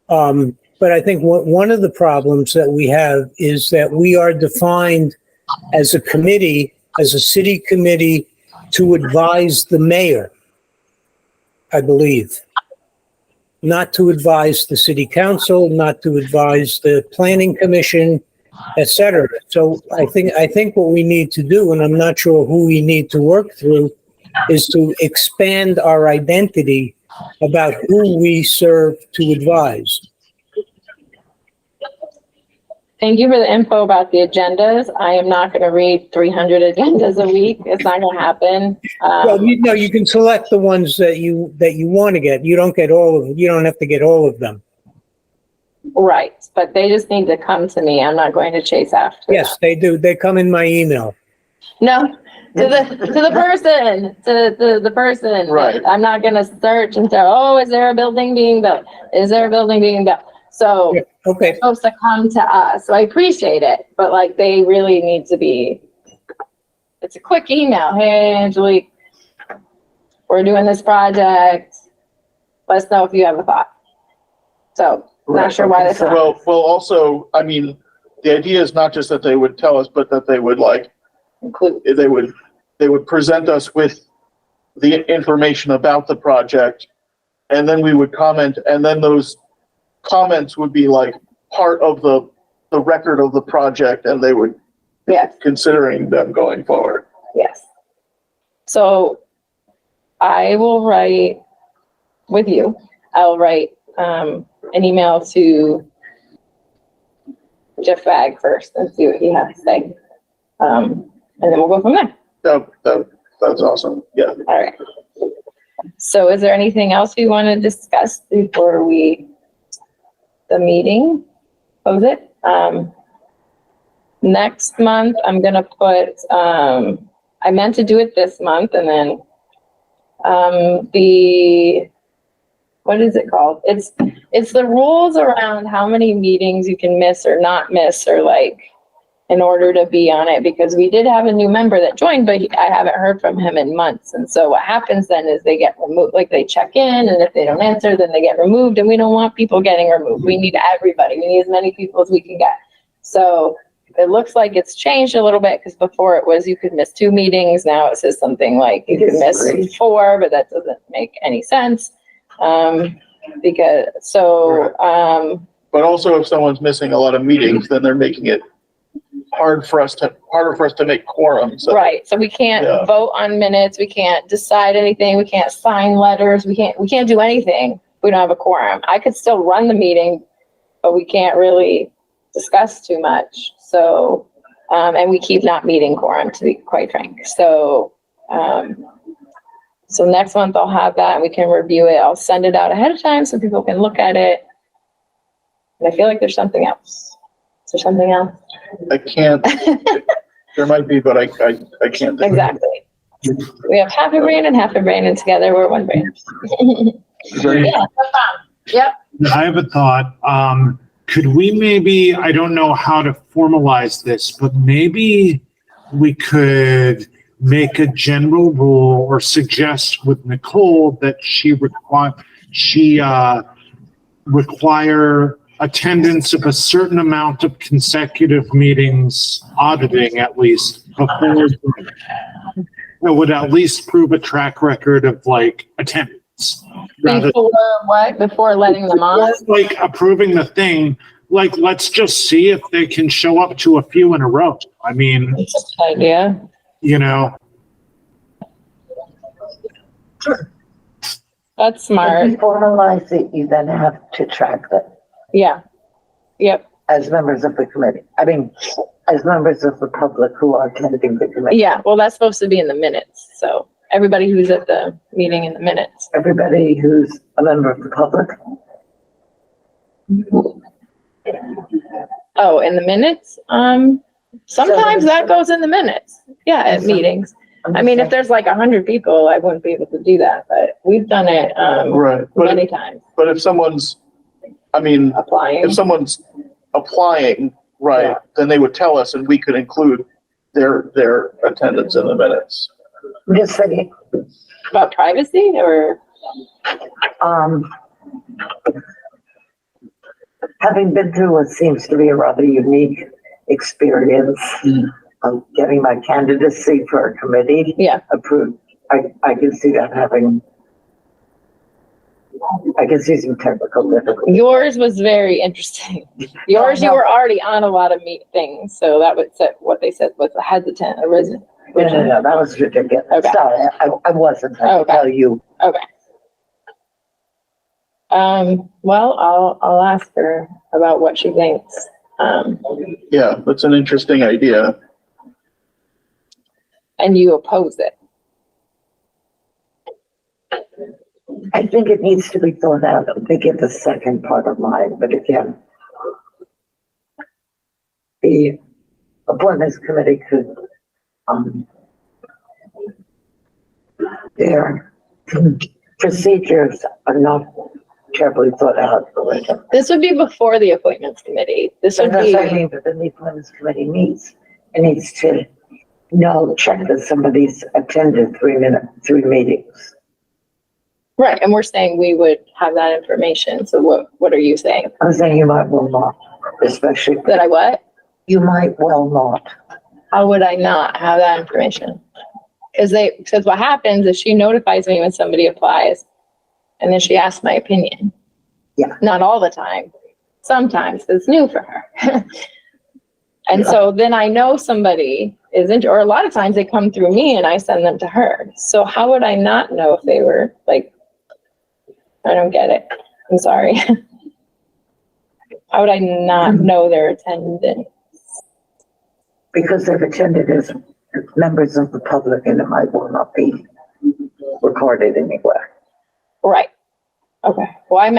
F: But I think one of the problems that we have is that we are defined as a committee, as a city committee, to advise the mayor, I believe. Not to advise the city council, not to advise the planning commission, etc. So I think what we need to do, and I'm not sure who we need to work through, is to expand our identity about who we serve to advise.
B: Thank you for the info about the agendas. I am not going to read 300 agendas a week. It's not going to happen.
F: Well, you can select the ones that you want to get. You don't get all of them. You don't have to get all of them.
B: Right, but they just need to come to me. I'm not going to chase after them.
F: Yes, they do. They come in my email.
B: No, to the person, to the person.
C: Right.
B: I'm not going to search and say, oh, is there a building being built? Is there a building being built? So
F: Yeah, okay.
B: they're supposed to come to us. So I appreciate it, but like they really need to be, it's a quick email. Hey, Angelique, we're doing this project. Let us know if you have a thought. So not sure why this.
C: Well, also, I mean, the idea is not just that they would tell us, but that they would like,
B: include.
C: they would present us with the information about the project, and then we would comment, and then those comments would be like part of the record of the project, and they would be considering them going forward.
B: Yes. So I will write with you. I'll write an email to Jeff Bag first and see what he has to say. And then we'll go from there.
C: That's awesome. Yeah.
B: All right. So is there anything else you want to discuss before the meeting? Close it. Next month, I'm going to put, I meant to do it this month, and then what is it called? It's the rules around how many meetings you can miss or not miss, or like in order to be on it, because we did have a new member that joined, but I haven't heard from him in months. And so what happens then is they get removed, like they check in, and if they don't answer, then they get removed, and we don't want people getting removed. We need everybody. We need as many people as we can get. So it looks like it's changed a little bit, because before it was you could miss 2 meetings. Now it says something like you can miss 4, but that doesn't make any sense. But
C: also if someone's missing a lot of meetings, then they're making it harder for us to make quorum. So.
B: Right. So we can't vote on minutes. We can't decide anything. We can't sign letters. We can't do anything. We don't have a quorum. I could still run the meeting, but we can't really discuss too much. So, and we keep not meeting quorum, to be quite frank. So, so next month I'll have that and we can review it. I'll send it out ahead of time so people can look at it. And I feel like there's something else. Is there something else?
C: I can't, there might be, but I can't.
B: Exactly. We have half a brain and half a brain, and together we're one brain. Yeah, yep.
I: I have a thought. Could we maybe, I don't know how to formalize this, but maybe we could make a general rule or suggest with Nicole that she require attendance of a certain amount of consecutive meetings, auditing at least, before it would at least prove a track record of like attendance.
B: Before what? Before letting them on?
I: Like approving the thing, like let's just see if they can show up to a few in a row. I mean,
B: that's a good idea.
I: You know.
D: Sure.
B: That's smart.
D: If you formalize it, you then have to track that.
B: Yeah. Yep.
D: As members of the committee. I mean, as members of the public who are attending the committee.
B: Yeah. Well, that's supposed to be in the minutes. So everybody who's at the meeting in the minutes.
D: Everybody who's a member of the public.
B: Oh, in the minutes? Sometimes that goes in the minutes. Yeah, at meetings. I mean, if there's like 100 people, I wouldn't be able to do that, but we've done it
C: Right.
B: many times.
C: But if someone's, I mean,
B: Applying.
C: if someone's applying, right, then they would tell us and we could include their attendance in the minutes.
D: I'm just saying.
B: About privacy or?
D: Having been through what seems to be a rather unique experience of getting my candidacy for a committee approved, I can see that having, I can see some technical difficulties.
B: Yours was very interesting. Yours, you were already on a lot of things, so that would set what they said was hesitant originally.
D: No, that was ridiculous.
B: Okay.
D: Sorry, I wasn't. I can tell you.
B: Okay. Well, I'll ask her about what she thinks.
C: Yeah, that's an interesting idea.
B: And you oppose it.
D: I think it needs to be thought out. They get the second part of mine, but again, the appointments committee could, their procedures are not carefully thought out.
B: This would be before the appointments committee. This would
D: That's
B: be,
D: what I mean, but then the appointments committee meets, it needs to check that somebody's attended 3 meetings.
B: right, and we're saying we would have that information. So what are you saying?
D: I'm saying you might well not, especially.
B: That I what?
D: You might well not.
B: How would I not have that information? Because what happens is she notifies me when somebody applies, and then she asks my opinion.
D: Yeah.
B: Not all the time. Sometimes it's new for her. And so then I know somebody isn't, or a lot of times they come through me and I send them to her. So how would I not know if they were like, I don't get it. I'm sorry. How would I not know their attendance?
D: Because they've attended as members of the public and it might well not be recorded anywhere.
B: Right. Okay. Well,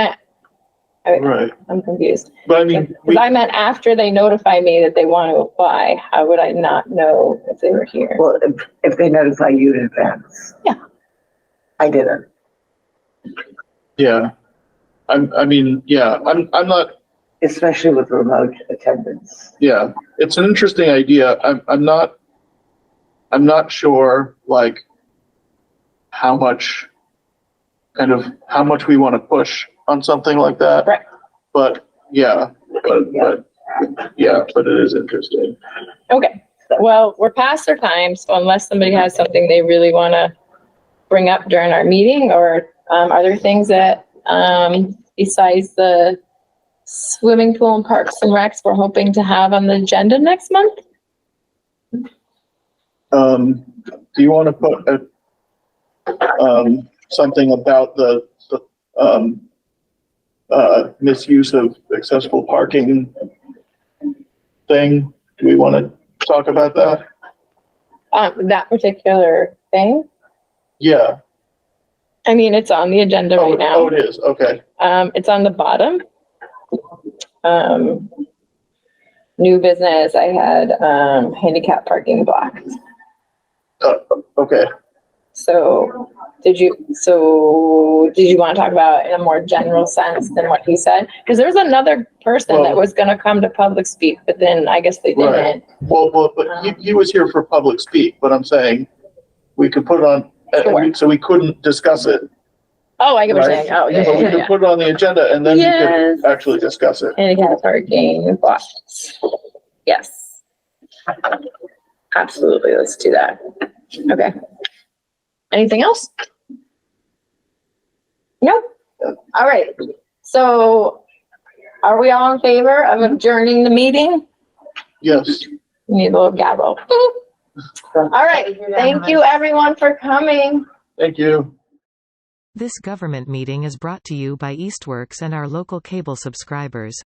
C: Right.
B: I'm confused.
C: But I mean,
B: Because I meant after they notify me that they want to apply, how would I not know if they were here?
D: Well, if they notify you in advance.
B: Yeah.
D: I didn't.
C: yeah. I'm not,
D: Especially with remote attendance.
C: yeah, it's an interesting idea. I'm not sure like how much we want to push on something like that.
B: Right.
C: But but it is interesting.
B: Okay. Well, we're past our time, so unless somebody has something they really want to bring up during our meeting, or are there things that besides the swimming pool and parks and recs we're hoping to have on the agenda next month?
C: Do you want to put something about the misuse of accessible parking thing? Do we want to talk about that?
B: That particular thing?
C: Yeah.
B: I mean, it's on the agenda right now.
C: Oh, it is. Okay.
B: It's on the bottom. New business, I had handicap parking blocked.
C: Okay.
B: So did you want to talk about it in a more general sense than what he said? Because there was another person that was going to come to public speak, but then I guess they didn't.
C: Right. Well, but he was here for public speak, but I'm saying we could put it on,
B: Sure.
C: so we couldn't discuss it.
B: Oh, I get what you're
C: Right.
B: saying. Oh, yeah,
C: But we
B: yeah,
C: could
B: yeah.
C: put it on the agenda and then we
B: Yes.
C: could actually discuss it.
B: Handicap parking blocked. Yes. Absolutely. Let's do that. Okay. Anything else? No? All right. So are we all in favor of adjourning the meeting?
C: Yes.
B: We need a little gavel. All right. Thank you, everyone, for coming.
C: Thank you.
A: This government meeting is brought to you by Eastworks and our local cable subscribers.